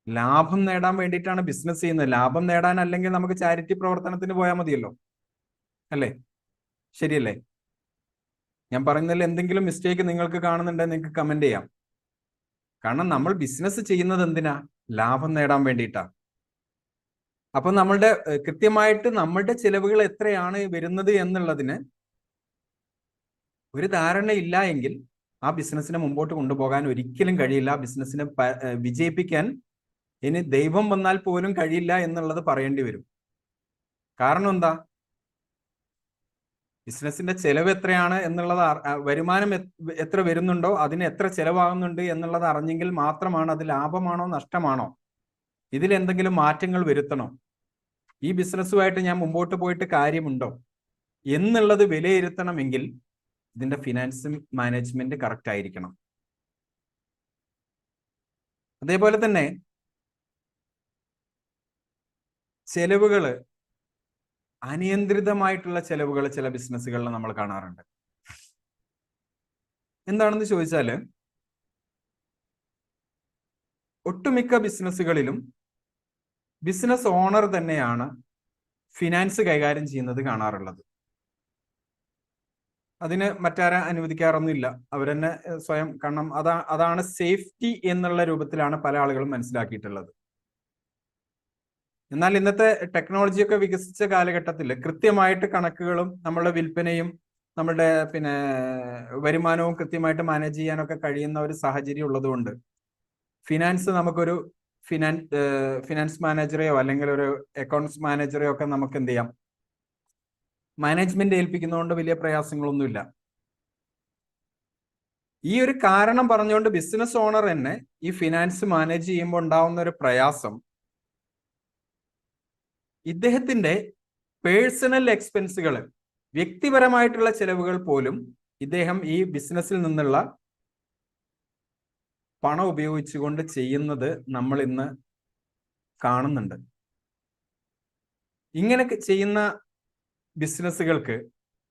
ലാഭം നേടാൻ വേണ്ടിയിട്ടാണ് ബിസിനസ് ചെയ്യുന്നത്. ലാഭം നേടാൻ അല്ലെങ്കിൽ നമുക്ക് ചാരിറ്റി പ്രവർത്തനത്തിന് പോയാൽ മതിയല്ലോ, അല്ലേ? ശരിയല്ലേ? ഞാൻ പറയുന്നതിൽ എന്തെങ്കിലും മിസ്റ്റേക്ക് നിങ്ങൾക്ക് കാണുന്നുണ്ടെങ്കിൽ നിങ്ങൾക്ക് കമന്റ് ചെയ്യാം. കാരണം നമ്മൾ ബിസിനസ് ചെയ്യുന്നത് എന്തിനാ? ലാഭം നേടാൻ വേണ്ടിയിട്ടാ. അപ്പൊ നമ്മളുടെ കൃത്യമായിട്ട് നമ്മളുടെ ചിലവുകൾ എത്രയാണ് വരുന്നത് എന്നുള്ളതിന് ഒരു ധാരണ ഇല്ല എങ്കിൽ ആ ബിസിനസ്സിനെ മുമ്പോട്ട് കൊണ്ടുപോകാൻ ഒരിക്കലും കഴിയില്ല. ബിസിനസ്സിനെ വിജയിപ്പിക്കാൻ ഇനി ദൈവം വന്നാൽ പോലും കഴിയില്ല എന്നുള്ളത് പറയേണ്ടി വരും. കാരണം എന്താ? ബിസിനസിന്റെ ചെലവ് എത്രയാണ് എന്നുള്ളത്, വരുമാനം എത്ര വരുന്നുണ്ടോ അതിന് എത്ര ചെലവാകുന്നുണ്ട് എന്നുള്ളത് അറിഞ്ഞെങ്കിൽ മാത്രമാണ് അത് ലാഭമാണോ നഷ്ടമാണോ, ഇതിൽ എന്തെങ്കിലും മാറ്റങ്ങൾ വരുത്തണോ, ഈ ബിസിനസ്സുമായിട്ട് ഞാൻ മുമ്പോട്ട് പോയിട്ട് കാര്യമുണ്ടോ എന്നുള്ളത് വിലയിരുത്തണമെങ്കിൽ ഇതിന്റെ ഫിനാൻസ് മാനേജ്മെന്റ് കറക്റ്റ് ആയിരിക്കണം. അതേപോലെ തന്നെ ചെലവുകൾ, അനിയന്ത്രിതമായിട്ടുള്ള ചെലവുകൾ ചില ബിസിനസ്സുകളിൽ നമ്മൾ കാണാറുണ്ട്. എന്താണെന്ന് ചോദിച്ചാല് ഒട്ടുമിക്ക ബിസിനസ്സുകളിലും ബിസിനസ് ഓണർ തന്നെയാണ് ഫിനാൻസ് കൈകാര്യം ചെയ്യുന്നത് കാണാറുള്ളത്. അതിന് മറ്റാരും അനുവദിക്കാറൊന്നുമില്ല, അവരെന്നെ സ്വയം. കാരണം അതാണ് സേഫ്റ്റി എന്നുള്ള രൂപത്തിലാണ് പല ആളുകളും മനസ്സിലാക്കിയിട്ടുള്ളത്. എന്നാൽ ഇന്നത്തെ ടെക്നോളജിയൊക്കെ വികസിച്ച കാലഘട്ടത്തിൽ കൃത്യമായിട്ട് കണക്കുകളും നമ്മളുടെ വിൽപ്പനയും നമ്മളുടെ വരുമാനവും കൃത്യമായിട്ട് മാനേജ് ചെയ്യാനൊക്കെ കഴിയുന്ന ഒരു സാഹചര്യം ഉള്ളതുകൊണ്ട് ഫിനാൻസ് നമുക്കൊരു ഫിനാൻസ് മാനേജറെയോ അല്ലെങ്കിൽ ഒരു അക്കൗണ്ട്സ് മാനേജറെയോ ഒക്കെ നമുക്ക് എന്ത് ചെയ്യാം, മാനേജ്മെന്റ് ഏൽപ്പിക്കുന്നതുകൊണ്ട് വലിയ പ്രയാസങ്ങളൊന്നുമില്ല. ഈ ഒരു കാരണം പറഞ്ഞുകൊണ്ട് ബിസിനസ് ഓണർ തന്നെ ഈ ഫിനാൻസ് മാനേജ് ചെയ്യുമ്പോൾ ഉണ്ടാവുന്ന ഒരു പ്രയാസം, ഇദ്ദേഹത്തിന്റെ പേഴ്സണൽ എക്സ്പെൻസുകൾ, വ്യക്തിപരമായിട്ടുള്ള ചെലവുകൾ പോലും ഇദ്ദേഹം ഈ ബിസിനസ്സിൽ നിന്നുള്ള പണം ഉപയോഗിച്ചുകൊണ്ട് ചെയ്യുന്നത് നമ്മൾ ഇന്ന് കാണുന്നുണ്ട്. ഇങ്ങനെ ചെയ്യുന്ന ബിസിനസ്സുകൾക്ക്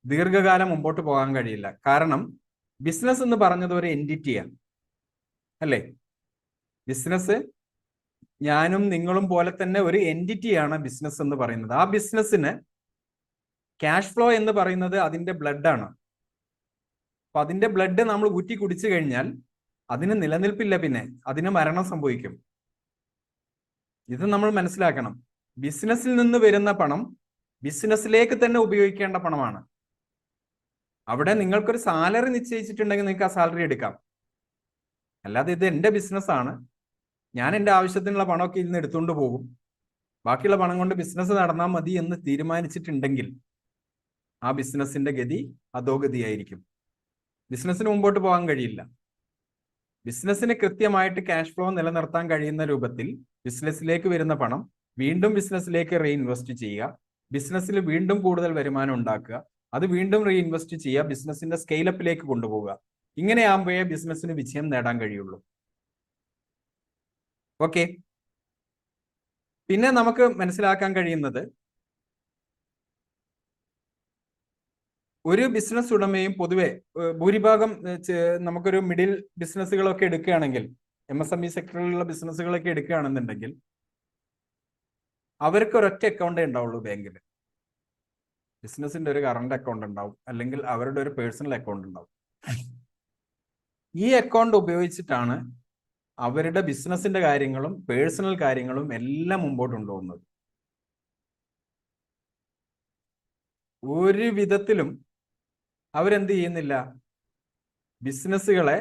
ദീർഘകാലം മുമ്പോട്ട് പോകാൻ കഴിയില്ല. കാരണം ബിസിനസ് എന്ന് പറഞ്ഞത് ഒരു എൻറ്റിറ്റിയാണ്, അല്ലേ? ബിസിനസ് ഞാനും നിങ്ങളും പോലെ തന്നെ ഒരു എൻറ്റിറ്റിയാണ് ബിസിനസ് എന്ന് പറയുന്നത്. ആ ബിസിനസ്സിന് ക്യാഷ് ഫ്ലോ എന്ന് പറയുന്നത് അതിന്റെ ബ്ലഡാണ്. അപ്പൊ അതിന്റെ ബ്ലഡ് നമ്മൾ ഊറ്റി കുടിച്ചു കഴിഞ്ഞാൽ അതിന് നിലനിൽപ്പില്ല, പിന്നെ അതിന് മരണം സംഭവിക്കും. ഇത് നമ്മൾ മനസ്സിലാക്കണം. ബിസിനസ്സിൽ നിന്ന് വരുന്ന പണം ബിസിനസ്സിലേക്ക് തന്നെ ഉപയോഗിക്കേണ്ട പണമാണ്. അവിടെ നിങ്ങൾക്കൊരു സാലറി നിശ്ചയിച്ചിട്ടുണ്ടെങ്കിൽ നിങ്ങൾക്ക് ആ സാലറി എടുക്കാം. അല്ലാതെ ഇത് എൻ്റെ ബിസിനസ്സാണ്, ഞാൻ എൻ്റെ ആവശ്യത്തിനുള്ള പണമൊക്കെ ഇന്ന് എടുത്തുകൊണ്ട് പോകും, ബാക്കിയുള്ള പണം കൊണ്ട് ബിസിനസ് നടന്നാൽ മതി എന്ന് തീരുമാനിച്ചിട്ടുണ്ടെങ്കിൽ ആ ബിസിനസിന്റെ ഗതി അധോഗതിയായിരിക്കും. ബിസിനസ്സിന് മുമ്പോട്ട് പോകാൻ കഴിയില്ല. ബിസിനസ്സിന് കൃത്യമായിട്ട് ക്യാഷ് ഫ്ലോ നിലനിർത്താൻ കഴിയുന്ന രൂപത്തിൽ ബിസിനസ്സിലേക്ക് വരുന്ന പണം വീണ്ടും ബിസിനസ്സിലേക്ക് റീഇൻവെസ്റ്റ് ചെയ്യുക, ബിസിനസ്സിൽ വീണ്ടും കൂടുതൽ വരുമാനം ഉണ്ടാക്കുക, അത് വീണ്ടും റീഇൻവെസ്റ്റ് ചെയ്യുക, ബിസിനസിന്റെ സ്കെയിലപ്പിലേക്ക് കൊണ്ടുപോവുക. ഇങ്ങനെയാകുമ്പോഴേ ബിസിനസ്സിന് വിജയം നേടാൻ കഴിയുള്ളൂ. ഓക്കെ. പിന്നെ നമുക്ക് മനസ്സിലാക്കാൻ കഴിയുന്നത്, ഒരു ബിസിനസ് ഉടമയും പൊതുവെ ഭൂരിഭാഗം നമുക്കൊരു മിഡിൽ ബിസിനസ്സുകളൊക്കെ എടുക്കുകയാണെങ്കിൽ, MSME സെക്ടറിലുള്ള ബിസിനസ്സുകളൊക്കെ എടുക്കുകയാണെന്നുണ്ടെങ്കിൽ അവർക്ക് ഒരൊറ്റ അക്കൗണ്ടേ ഉണ്ടാവുള്ളൂ ബാങ്കിൽ. ബിസിനസിന്റെ ഒരു കറണ്ട് അക്കൗണ്ട് ഉണ്ടാവും, അല്ലെങ്കിൽ അവരുടെ ഒരു പേഴ്സണൽ അക്കൗണ്ട് ഉണ്ടാവും. ഈ അക്കൗണ്ട് ഉപയോഗിച്ചിട്ടാണ് അവരുടെ ബിസിനസിന്റെ കാര്യങ്ങളും പേഴ്സണൽ കാര്യങ്ങളും എല്ലാം മുമ്പോട്ട് കൊണ്ടുപോകുന്നത്. ഒരു വിധത്തിലും അവരെന്ത് ചെയ്യുന്നില്ല, ബിസിനസ്സുകളെ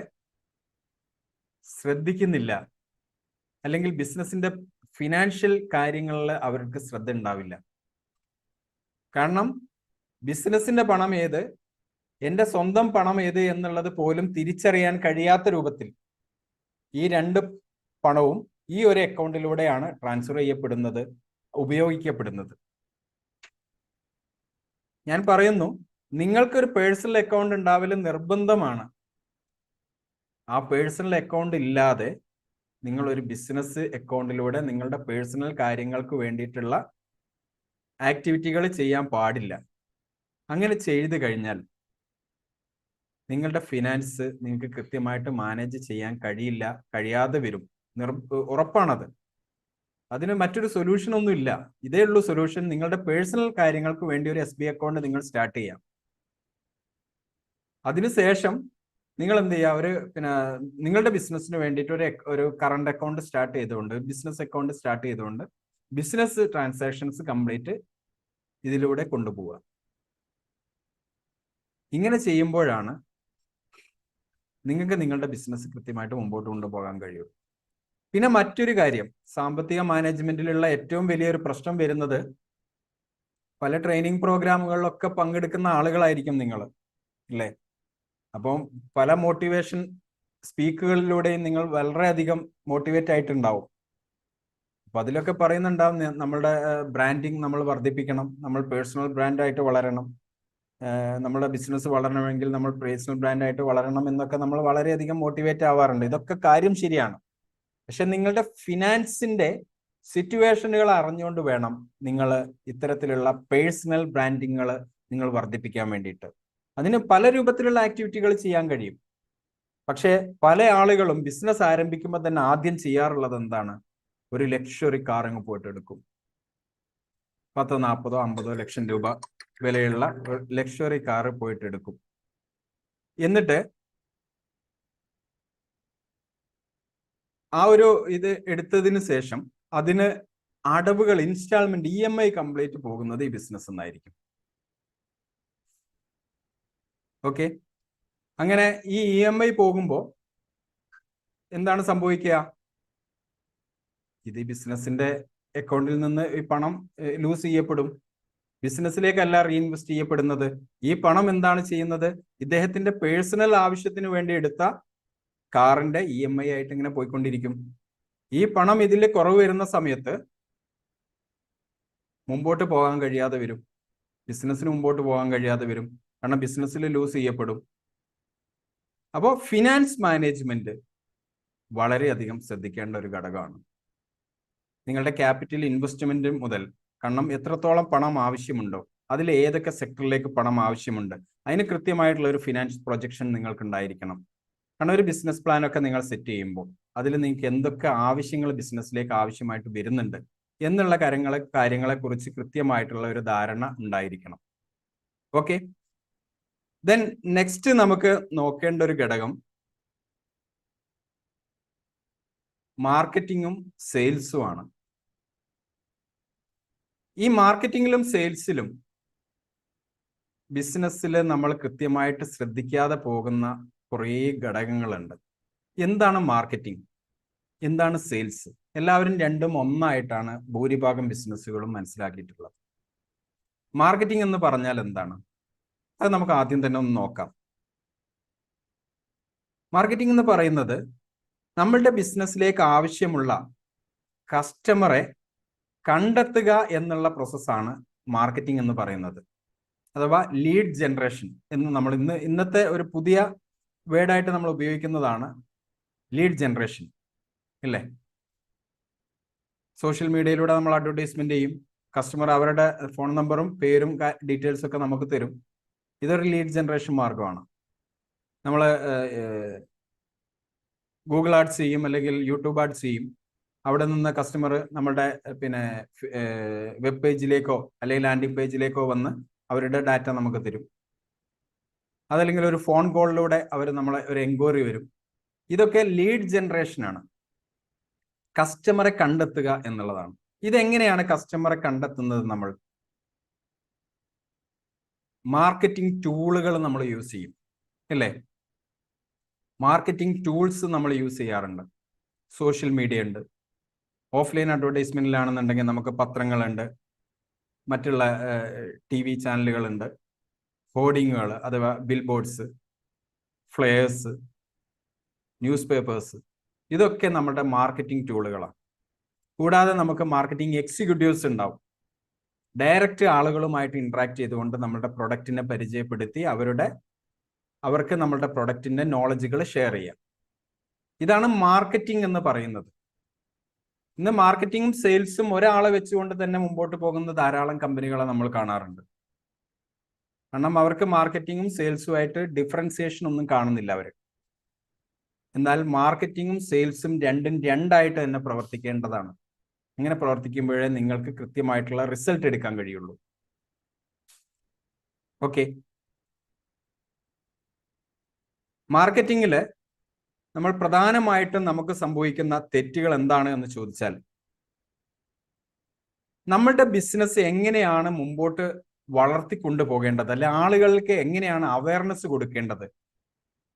ശ്രദ്ധിക്കുന്നില്ല, അല്ലെങ്കിൽ ബിസിനസിന്റെ ഫിനാൻഷ്യൽ കാര്യങ്ങളിൽ അവർക്ക് ശ്രദ്ധ ഉണ്ടാവില്ല. കാരണം ബിസിനസിന്റെ പണം ഏത്, എൻ്റെ സ്വന്തം പണം ഏത് എന്നുള്ളത് പോലും തിരിച്ചറിയാൻ കഴിയാത്ത രൂപത്തിൽ ഈ രണ്ട് പണവും ഈ ഒരു അക്കൗണ്ടിലൂടെയാണ് ട്രാൻസ്ഫർ ചെയ്യപ്പെടുന്നത്, ഉപയോഗിക്കപ്പെടുന്നത്. ഞാൻ പറയുന്നു, നിങ്ങൾക്കൊരു പേഴ്സണൽ അക്കൗണ്ട് ഉണ്ടാവലും നിർബന്ധമാണ്. ആ പേഴ്സണൽ അക്കൗണ്ട് ഇല്ലാതെ നിങ്ങൾ ഒരു ബിസിനസ് അക്കൗണ്ടിലൂടെ നിങ്ങളുടെ പേഴ്സണൽ കാര്യങ്ങൾക്ക് വേണ്ടിയിട്ടുള്ള ആക്ടിവിറ്റികൾ ചെയ്യാൻ പാടില്ല. അങ്ങനെ ചെയ്തു കഴിഞ്ഞാൽ നിങ്ങളുടെ ഫിനാൻസ് നിങ്ങൾക്ക് കൃത്യമായിട്ട് മാനേജ് ചെയ്യാൻ കഴിയാതെ വരും. ഉറപ്പാണത്. അതിന് മറ്റൊരു സൊല്യൂഷൻ ഒന്നും ഇല്ല. ഇതേ ഉള്ളൂ സൊല്യൂഷൻ. നിങ്ങളുടെ പേഴ്സണൽ കാര്യങ്ങൾക്ക് വേണ്ടി ഒരു SBI അക്കൗണ്ട് നിങ്ങൾ സ്റ്റാർട്ട് ചെയ്യാം. അതിനുശേഷം നിങ്ങൾ എന്ത് ചെയ്യുക, നിങ്ങളുടെ ബിസിനസ്സിന് വേണ്ടിയിട്ട് ഒരു കറണ്ട് അക്കൗണ്ട് സ്റ്റാർട്ട് ചെയ്തുകൊണ്ട്, ബിസിനസ് അക്കൗണ്ട് സ്റ്റാർട്ട് ചെയ്തുകൊണ്ട് ബിസിനസ് ട്രാൻസാക്ഷൻസ് കംപ്ലീറ്റ് ഇതിലൂടെ കൊണ്ടുപോവുക. ഇങ്ങനെ ചെയ്യുമ്പോഴാണ് നിങ്ങൾക്ക് നിങ്ങളുടെ ബിസിനസ് കൃത്യമായിട്ട് മുമ്പോട്ട് കൊണ്ടുപോകാൻ കഴിയും. പിന്നെ മറ്റൊരു കാര്യം, സാമ്പത്തിക മാനേജ്മെന്റിലുള്ള ഏറ്റവും വലിയൊരു പ്രശ്നം വരുന്നത്, പല ട്രെയിനിങ് പ്രോഗ്രാമുകളിലൊക്കെ പങ്കെടുക്കുന്ന ആളുകളായിരിക്കും നിങ്ങൾ, അല്ലേ? അപ്പം പല മോട്ടിവേഷൻ സ്പീക്കുകളിലൂടെയും നിങ്ങൾ വളരെയധികം മോട്ടിവേറ്റ് ആയിട്ടുണ്ടാവും. അപ്പൊ അതിലൊക്കെ പറയുന്നുണ്ടാവും, നമ്മളുടെ ബ്രാൻഡിങ് നമ്മൾ വർദ്ധിപ്പിക്കണം, നമ്മൾ പേഴ്സണൽ ബ്രാൻഡായിട്ട് വളരണം, നമ്മുടെ ബിസിനസ് വളരണമെങ്കിൽ നമ്മൾ പേഴ്സണൽ ബ്രാൻഡായിട്ട് വളരണം എന്നൊക്കെ നമ്മൾ വളരെയധികം മോട്ടിവേറ്റ് ആവാറുണ്ട്. ഇതൊക്കെ കാര്യം ശരിയാണ്. പക്ഷെ നിങ്ങളുടെ ഫിനാൻസിന്റെ സിറ്റുവേഷനുകൾ അറിഞ്ഞുകൊണ്ട് വേണം നിങ്ങൾ ഇത്തരത്തിലുള്ള പേഴ്സണൽ ബ്രാൻഡിങ്ങുകൾ നിങ്ങൾ വർദ്ധിപ്പിക്കാൻ വേണ്ടിയിട്ട്. അതിന് പല രൂപത്തിലുള്ള ആക്ടിവിറ്റികൾ ചെയ്യാൻ കഴിയും. പക്ഷെ പല ആളുകളും ബിസിനസ് ആരംഭിക്കുമ്പോൾ തന്നെ ആദ്യം ചെയ്യാറുള്ളത് എന്താണ്, ഒരു ലക്ഷറി കാർ അങ്ങ് പോയിട്ട് എടുക്കും. 10, 40, 50 ലക്ഷം രൂപ വിലയുള്ള ലക്ഷറി കാർ പോയിട്ട് എടുക്കും. എന്നിട്ട് ആ ഒരു ഇത് എടുത്തതിന് ശേഷം അതിന് അടവുകൾ, ഇൻസ്റ്റാൾമെന്റ്, EMI കംപ്ലീറ്റ് പോകുന്നത് ഈ ബിസിനസ് എന്നായിരിക്കും. ഓക്കെ. അങ്ങനെ ഈ EMI പോകുമ്പോൾ എന്താണ് സംഭവിക്കുക, ഇത് ഈ ബിസിനസിന്റെ അക്കൗണ്ടിൽ നിന്ന് ഈ പണം ലൂസ് ചെയ്യപ്പെടും. ബിസിനസ്സിലേക്കല്ല റീഇൻവെസ്റ്റ് ചെയ്യപ്പെടുന്നത്. ഈ പണം എന്താണ് ചെയ്യുന്നത്, ഇദ്ദേഹത്തിന്റെ പേഴ്സണൽ ആവശ്യത്തിന് വേണ്ടി എടുത്ത കാറിന്റെ EMI ആയിട്ട് ഇങ്ങനെ പോയിക്കൊണ്ടിരിക്കും. ഈ പണം ഇതിൽ കുറവ് വരുന്ന സമയത്ത് മുമ്പോട്ട് പോകാൻ കഴിയാതെ വരും. ബിസിനസ്സിന് മുമ്പോട്ട് പോകാൻ കഴിയാതെ വരും. കാരണം ബിസിനസ്സിൽ ലൂസ് ചെയ്യപ്പെടും. അപ്പോൾ ഫിനാൻസ് മാനേജ്മെന്റ് വളരെയധികം ശ്രദ്ധിക്കേണ്ട ഒരു ഘടകമാണ്. നിങ്ങളുടെ ക്യാപിറ്റൽ ഇൻവെസ്റ്റ്മെന്റ് മുതൽ, കാരണം എത്രത്തോളം പണം ആവശ്യമുണ്ടോ, അതിൽ ഏതൊക്കെ സെക്ടറിലേക്ക് പണം ആവശ്യമുണ്ട്, അതിന് കൃത്യമായിട്ടുള്ള ഒരു ഫിനാൻസ് പ്രൊജക്ഷൻ നിങ്ങൾക്ക് ഉണ്ടായിരിക്കണം. കാരണം ഒരു ബിസിനസ് പ്ലാൻ ഒക്കെ നിങ്ങൾ സെറ്റ് ചെയ്യുമ്പോൾ അതിൽ നിങ്ങൾക്ക് എന്തൊക്കെ ആവശ്യങ്ങൾ ബിസിനസ്സിലേക്ക് ആവശ്യമായിട്ട് വരുന്നുണ്ട് എന്നുള്ള കാര്യങ്ങളെക്കുറിച്ച് കൃത്യമായിട്ടുള്ള ഒരു ധാരണ ഉണ്ടായിരിക്കണം. ഓക്കെ, ദെൻ നെക്സ്റ്റ് നമുക്ക് നോക്കേണ്ട ഒരു ഘടകം മാർക്കറ്റിങ്ങും സെയിൽസും ആണ്. ഈ മാർക്കറ്റിങ്ങിലും സെയിൽസിലും ബിസിനസ്സിൽ നമ്മൾ കൃത്യമായിട്ട് ശ്രദ്ധിക്കാതെ പോകുന്ന കുറേ ഘടകങ്ങളുണ്ട്. എന്താണ് മാർക്കറ്റിംഗ്, എന്താണ് സെയിൽസ്? എല്ലാവരും രണ്ടും ഒന്നായിട്ടാണ് ഭൂരിഭാഗം ബിസിനസ്സുകളും മനസ്സിലാക്കിയിട്ടുള്ളത്. മാർക്കറ്റിംഗ് എന്ന് പറഞ്ഞാൽ എന്താണ്? അത് നമുക്ക് ആദ്യം തന്നെ ഒന്ന് നോക്കാം. മാർക്കറ്റിംഗ് എന്ന് പറയുന്നത് നമ്മളുടെ ബിസിനസ്സിലേക്ക് ആവശ്യമുള്ള കസ്റ്റമറെ കണ്ടെത്തുക എന്നുള്ള പ്രോസസ്സാണ് മാർക്കറ്റിംഗ് എന്ന് പറയുന്നത്, അഥവാ ലീഡ് ജനറേഷൻ എന്ന് നമ്മൾ ഇന്നത്തെ ഒരു പുതിയ വേർഡായിട്ട് നമ്മൾ ഉപയോഗിക്കുന്നതാണ് ലീഡ് ജനറേഷൻ, അല്ലേ? സോഷ്യൽ മീഡിയയിലൂടെ നമ്മൾ അഡ്വർടൈസ്മെന്റ് ചെയ്യും. കസ്റ്റമർ അവരുടെ ഫോൺ നമ്പറും പേരും ഡീറ്റെയിൽസ് ഒക്കെ നമുക്ക് തരും. ഇതൊരു ലീഡ് ജനറേഷൻ മാർഗമാണ്. നമ്മൾ ഗൂഗിൾ ആഡ്സ് ചെയ്യും, അല്ലെങ്കിൽ യൂട്യൂബ് ആഡ്സ് ചെയ്യും. അവിടെ നിന്ന് കസ്റ്റമർ നമ്മുടെ വെബ് പേജിലേക്കോ അല്ലെങ്കിൽ ലാൻഡിംഗ് പേജിലേക്കോ വന്ന് അവരുടെ ഡാറ്റ നമുക്ക് തരും. അതല്ലെങ്കിൽ ഒരു ഫോൺ കോളിലൂടെ അവർ നമ്മളെ ഒരു എൻക്വയറി വരും. ഇതൊക്കെ ലീഡ് ജനറേഷനാണ്, കസ്റ്റമറെ കണ്ടെത്തുക എന്നുള്ളതാണ്. ഇതെങ്ങനെയാണ് കസ്റ്റമറെ കണ്ടെത്തുന്നത്? നമ്മൾ മാർക്കറ്റിംഗ് ടൂളുകൾ നമ്മൾ യൂസ് ചെയ്യും, അല്ലേ? മാർക്കറ്റിംഗ് ടൂൾസ് നമ്മൾ യൂസ് ചെയ്യാറുണ്ട്. സോഷ്യൽ മീഡിയ ഉണ്ട്, ഓഫ്ലൈൻ അഡ്വർടൈസ്മെന്റിലാണെന്നുണ്ടെങ്കിൽ നമുക്ക് പത്രങ്ങളുണ്ട്, മറ്റുള്ള TV ചാനലുകളുണ്ട്, ഹോർഡിങ്ങുകൾ അഥവാ bill boards, flares, news papers, ഇതൊക്കെ നമ്മുടെ മാർക്കറ്റിംഗ് ടൂളുകളാണ്. കൂടാതെ നമുക്ക് മാർക്കറ്റിംഗ് എക്സിക്യൂട്ടീവ്സ് ഉണ്ടാവും. ഡയറക്റ്റ് ആളുകളുമായിട്ട് ഇന്ററാക്ട് ചെയ്തുകൊണ്ട് നമ്മുടെ പ്രൊഡക്റ്റിനെ പരിചയപ്പെടുത്തി അവർക്ക് നമ്മളുടെ പ്രൊഡക്റ്റിന്റെ നോളജുകൾ ഷെയർ ചെയ്യാം. ഇതാണ് മാർക്കറ്റിംഗ് എന്ന് പറയുന്നത്. ഇന്ന് മാർക്കറ്റിംഗും സെയിൽസും ഒരാളെ വെച്ചുകൊണ്ട് തന്നെ മുമ്പോട്ട് പോകുന്ന ധാരാളം കമ്പനികളെ നമ്മൾ കാണാറുണ്ട്. കാരണം അവർക്ക് മാർക്കറ്റിംഗും സെയിൽസുമായിട്ട് ഡിഫറൻസിയേഷൻ ഒന്നും കാണുന്നില്ല അവർ. എന്നാൽ മാർക്കറ്റിംഗും സെയിൽസും രണ്ടായിട്ട് തന്നെ പ്രവർത്തിക്കേണ്ടതാണ്. ഇങ്ങനെ പ്രവർത്തിക്കുമ്പോഴേ നിങ്ങൾക്ക് കൃത്യമായിട്ടുള്ള റിസൾട്ട് എടുക്കാൻ കഴിയുള്ളൂ. ഓക്കെ, മാർക്കറ്റിംഗിൽ നമ്മൾ പ്രധാനമായിട്ടും നമുക്ക് സംഭവിക്കുന്ന തെറ്റുകൾ എന്താണ് എന്ന് ചോദിച്ചാൽ, നമ്മളുടെ ബിസിനസ് എങ്ങനെയാണ് മുമ്പോട്ട് വളർത്തിക്കൊണ്ടു പോകേണ്ടത്, അല്ലെ ആളുകൾക്ക് എങ്ങനെയാണ് അവയർനെസ് കൊടുക്കേണ്ടത്.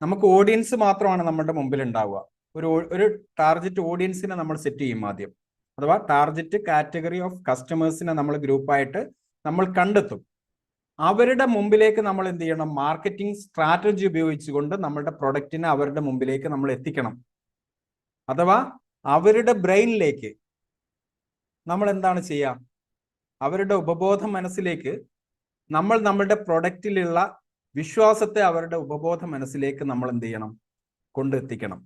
നമുക്ക് ഓഡിയൻസ് മാത്രമാണ് നമ്മുടെ മുമ്പിൽ ഉണ്ടാവുക. ഒരു ടാർഗറ്റ് ഓഡിയൻസിനെ നമ്മൾ സെറ്റ് ചെയ്യും ആദ്യം, അഥവാ ടാർഗറ്റ് കാറ്റഗറി ഓഫ് കസ്റ്റമേഴ്സിനെ നമ്മൾ ഗ്രൂപ്പായിട്ട് നമ്മൾ കണ്ടെത്തും. അവരുടെ മുമ്പിലേക്ക് നമ്മൾ എന്ത് ചെയ്യണം? മാർക്കറ്റിംഗ് സ്ട്രാറ്റജി ഉപയോഗിച്ചുകൊണ്ട് നമ്മളുടെ പ്രൊഡക്റ്റിനെ അവരുടെ മുമ്പിലേക്ക് നമ്മൾ എത്തിക്കണം. അഥവാ അവരുടെ ബ്രെയിനിലേക്ക് നമ്മൾ എന്താണ് ചെയ്യുക? അവരുടെ ഉപബോധ മനസ്സിലേക്ക് നമ്മൾ നമ്മളുടെ പ്രൊഡക്റ്റിലുള്ള വിശ്വാസത്തെ അവരുടെ ഉപബോധ മനസ്സിലേക്ക് നമ്മൾ എന്ത് ചെയ്യണം? കൊണ്ടെത്തിക്കണം.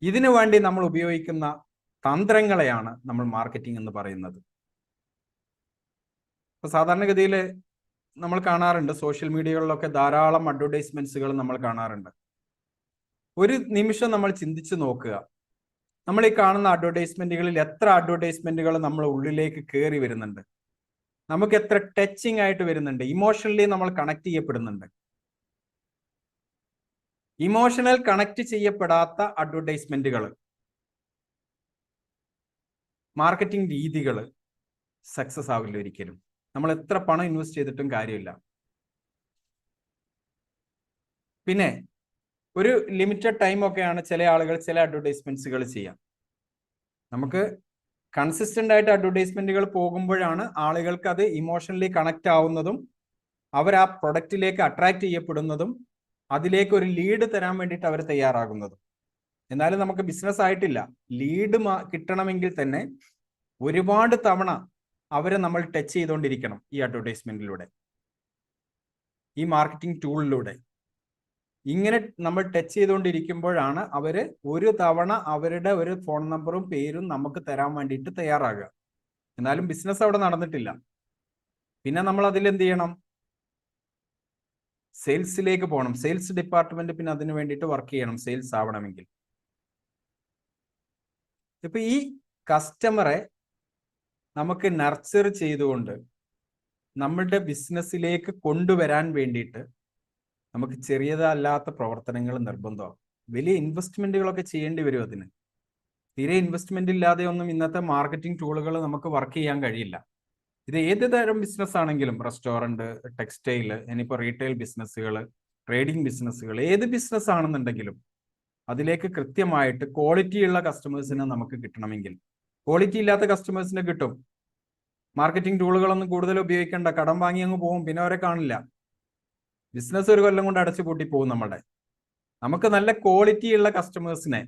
ഇതിനു വേണ്ടി നമ്മൾ ഉപയോഗിക്കുന്ന തന്ത്രങ്ങളെയാണ് നമ്മൾ മാർക്കറ്റിംഗ് എന്ന് പറയുന്നത്. ഇപ്പൊ സാധാരണഗതിയിൽ നമ്മൾ കാണാറുണ്ട്, സോഷ്യൽ മീഡിയകളിലൊക്കെ ധാരാളം അഡ്വർടൈസ്മെന്റ്സുകൾ നമ്മൾ കാണാറുണ്ട്. ഒരു നിമിഷം നമ്മൾ ചിന്തിച്ചു നോക്കുക, നമ്മൾ ഈ കാണുന്ന അഡ്വർടൈസ്മെന്റുകളിൽ എത്ര അഡ്വർടൈസ്മെന്റുകൾ നമ്മൾ ഉള്ളിലേക്ക് കയറി വരുന്നുണ്ട്, നമുക്ക് എത്ര ടച്ചിങ് ആയിട്ട് വരുന്നുണ്ട്, ഇമോഷണലി നമ്മൾ കണക്ട് ചെയ്യപ്പെടുന്നുണ്ട്. ഇമോഷണൽ കണക്ട് ചെയ്യപ്പെടാത്ത അഡ്വർടൈസ്മെന്റുകൾ, മാർക്കറ്റിംഗ് രീതികൾ സക്സസ് ആവില്ല ഒരിക്കലും. നമ്മൾ എത്ര പണം ഇൻവെസ്റ്റ് ചെയ്തിട്ടും കാര്യമില്ല. പിന്നെ ഒരു ലിമിറ്റഡ് ടൈം ഒക്കെയാണ് ചില ആളുകൾ ചില അഡ്വർടൈസ്മെന്റ്സുകൾ ചെയ്യാം. നമുക്ക് കൺസിസ്റ്റന്റ് ആയിട്ട് അഡ്വർടൈസ്മെന്റുകൾ പോകുമ്പോഴാണ് ആളുകൾക്ക് അത് ഇമോഷണലി കണക്ട് ആവുന്നതും അവർ ആ പ്രൊഡക്റ്റിലേക്ക് അട്രാക്ട് ചെയ്യപ്പെടുന്നതും അതിലേക്ക് ഒരു ലീഡ് തരാൻ വേണ്ടിയിട്ട് അവർ തയ്യാറാകുന്നതും. എന്നാലും നമുക്ക് ബിസിനസ് ആയിട്ടില്ല, ലീഡ് കിട്ടണമെങ്കിൽ തന്നെ ഒരുപാട് തവണ അവരെ നമ്മൾ ടച്ച് ചെയ്തുകൊണ്ടിരിക്കണം ഈ അഡ്വർടൈസ്മെന്റിലൂടെ. ഈ മാർക്കറ്റിംഗ് ടൂളിലൂടെ. ഇങ്ങനെ നമ്മൾ ടച്ച് ചെയ്തുകൊണ്ടിരിക്കുമ്പോഴാണ് അവര് ഒരു തവണ അവരുടെ ഒരു ഫോൺ നമ്പറും പേരും നമുക്ക് തരാൻ വേണ്ടിയിട്ട് തയ്യാറാകുക. എന്നാലും ബിസിനസ് അവിടെ നടന്നിട്ടില്ല. പിന്നെ നമ്മൾ അതിൽ എന്ത് ചെയ്യണം? സെയിൽസിലേക്ക് പോകണം. സെയിൽസ് ഡിപ്പാർട്ട്മെന്റ് പിന്നെ അതിന് വേണ്ടിയിട്ട് വർക്ക് ചെയ്യണം, സെയിൽസ് ആവണമെങ്കിൽ. ഇപ്പൊ ഈ കസ്റ്റമറെ നമുക്ക് നർച്ചർ ചെയ്തുകൊണ്ട് നമ്മളുടെ ബിസിനസ്സിലേക്ക് കൊണ്ടുവരാൻ വേണ്ടിയിട്ട് നമുക്ക് ചെറിയതല്ലാത്ത പ്രവർത്തനങ്ങൾ നിർബന്ധമാകും. വലിയ ഇൻവെസ്റ്റ്മെന്റുകളൊക്കെ ചെയ്യേണ്ടി വരും അതിന്. തീരെ ഇൻവെസ്റ്റ്മെന്റ് ഇല്ലാതെ ഒന്നും ഇന്നത്തെ മാർക്കറ്റിംഗ് ടൂളുകൾ നമുക്ക് വർക്ക് ചെയ്യാൻ കഴിയില്ല. ഇത് ഏത് തരം ബിസിനസ് ആണെങ്കിലും, റെസ്റ്റോറൻറ്റ്, ടെക്സ്റ്റൈൽ, ഇനിയിപ്പോൾ റീറ്റെയിൽ ബിസിനസ്സുകൾ, ട്രേഡിംഗ് ബിസിനസ്സുകൾ, ഏത് ബിസിനസ് ആണെന്നുണ്ടെങ്കിലും അതിലേക്ക് കൃത്യമായിട്ട് ക്വാളിറ്റിയുള്ള കസ്റ്റമേഴ്സിനെ നമുക്ക് കിട്ടണമെങ്കിൽ, ക്വാളിറ്റി ഇല്ലാത്ത കസ്റ്റമേഴ്സിനെ കിട്ടും. മാർക്കറ്റിംഗ് ടൂളുകളൊന്നും കൂടുതൽ ഉപയോഗിക്കേണ്ട, കടം വാങ്ങി അങ്ങ് പോകും, പിന്നെ അവരെ കാണില്ല. ബിസിനസ് ഒരു കൊല്ലം കൊണ്ട് അടച്ചു പൂട്ടി പോകും നമ്മുടെ. നമുക്ക് നല്ല ക്വാളിറ്റിയുള്ള കസ്റ്റമേഴ്സിനെ,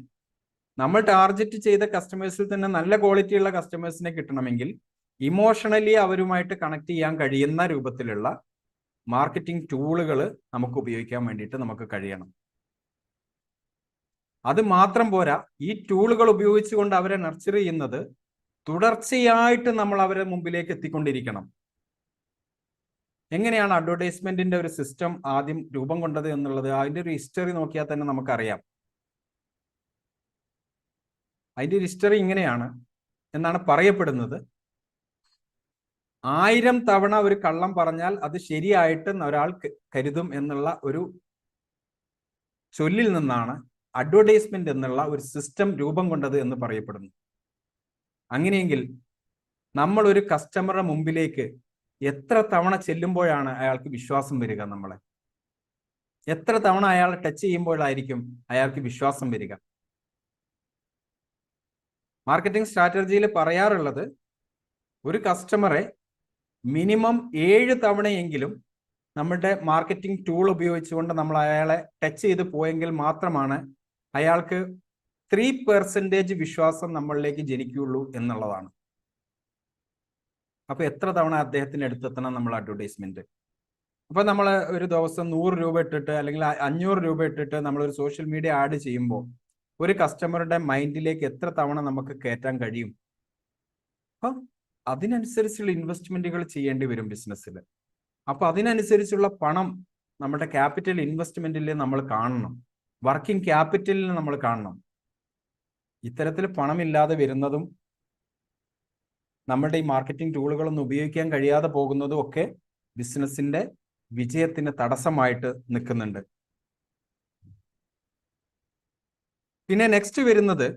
നമ്മൾ ടാർഗറ്റ് ചെയ്ത കസ്റ്റമേഴ്സിൽ തന്നെ നല്ല ക്വാളിറ്റിയുള്ള കസ്റ്റമേഴ്സിനെ കിട്ടണമെങ്കിൽ ഇമോഷണലി അവരുമായിട്ട് കണക്ട് ചെയ്യാൻ കഴിയുന്ന രൂപത്തിലുള്ള മാർക്കറ്റിംഗ് ടൂളുകൾ നമുക്ക് ഉപയോഗിക്കാൻ വേണ്ടിയിട്ട് നമുക്ക് കഴിയണം. അത് മാത്രം പോരാ, ഈ ടൂളുകൾ ഉപയോഗിച്ചുകൊണ്ട് അവരെ നർച്ചർ ചെയ്യുന്നത് തുടർച്ചയായിട്ട് നമ്മൾ അവരെ മുമ്പിലേക്ക് എത്തിക്കൊണ്ടിരിക്കണം. എങ്ങനെയാണ് അഡ്വർടൈസ്മെന്റിന്റെ ഒരു സിസ്റ്റം ആദ്യം രൂപം കൊണ്ടത് എന്നുള്ളത് അതിന്റെ ഒരു ഹിസ്റ്ററി നോക്കിയാൽ തന്നെ നമുക്കറിയാം. അതിന്റെ ഒരു ഹിസ്റ്ററി ഇങ്ങനെയാണ് എന്നാണ് പറയപ്പെടുന്നത്. 1000 തവണ ഒരു കള്ളം പറഞ്ഞാൽ അത് ശരിയായിട്ട് ഒരാൾ കരുതും എന്നുള്ള ഒരു ചൊല്ലിൽ നിന്നാണ് അഡ്വർടൈസ്മെന്റ് എന്നുള്ള ഒരു സിസ്റ്റം രൂപം കൊണ്ടത് എന്ന് പറയപ്പെടുന്നു. അങ്ങനെയെങ്കിൽ നമ്മൾ ഒരു കസ്റ്റമറുടെ മുമ്പിലേക്ക് എത്ര തവണ ചെല്ലുമ്പോഴാണ് അയാൾക്ക് വിശ്വാസം വരിക? നമ്മളെ എത്ര തവണ അയാളെ ടച്ച് ചെയ്യുമ്പോഴായിരിക്കും അയാൾക്ക് വിശ്വാസം വരിക? മാർക്കറ്റിംഗ് സ്ട്രാറ്റജിയിൽ പറയാറുള്ളത്, ഒരു കസ്റ്റമറെ മിനിമം 7 തവണയെങ്കിലും നമ്മുടെ മാർക്കറ്റിംഗ് ടൂൾ ഉപയോഗിച്ചുകൊണ്ട് നമ്മൾ അയാളെ ടച്ച് ചെയ്ത് പോയെങ്കിൽ മാത്രമാണ് അയാൾക്ക് 3% വിശ്വാസം നമ്മളിലേക്ക് ജനിക്കുകയുള്ളൂ എന്നുള്ളതാണ്. അപ്പൊ എത്ര തവണ അദ്ദേഹത്തിന് എടുത്തെത്തണം നമ്മൾ അഡ്വർടൈസ്മെന്റ്? അപ്പൊ നമ്മൾ ഒരു ദിവസം 100 രൂപ ഇട്ടിട്ട് അല്ലെങ്കിൽ 500 രൂപ ഇട്ടിട്ട് നമ്മളൊരു സോഷ്യൽ മീഡിയ ആഡ് ചെയ്യുമ്പോൾ ഒരു കസ്റ്റമറുടെ മൈൻഡിലേക്ക് എത്ര തവണ നമുക്ക് കയറ്റാൻ കഴിയും? അപ്പൊ അതിനനുസരിച്ചുള്ള ഇൻവെസ്റ്റ്മെന്റുകൾ ചെയ്യേണ്ടി വരും ബിസിനസ്സിൽ. അപ്പൊ അതിനനുസരിച്ചുള്ള പണം നമ്മുടെ ക്യാപിറ്റൽ ഇൻവെസ്റ്റ്മെന്റിൽ നമ്മൾ കാണണം, വർക്കിംഗ് ക്യാപിറ്റലിൽ നമ്മൾ കാണണം. ഇത്തരത്തിൽ പണമില്ലാതെ വരുന്നതും നമ്മുടെ ഈ മാർക്കറ്റിംഗ് ടൂളുകളൊന്നും ഉപയോഗിക്കാൻ കഴിയാതെ പോകുന്നതും ഒക്കെ ബിസിനസിന്റെ വിജയത്തിന് തടസ്സമായിട്ട് നിൽക്കുന്നുണ്ട്. പിന്നെ നെക്സ്റ്റ് വരുന്നത്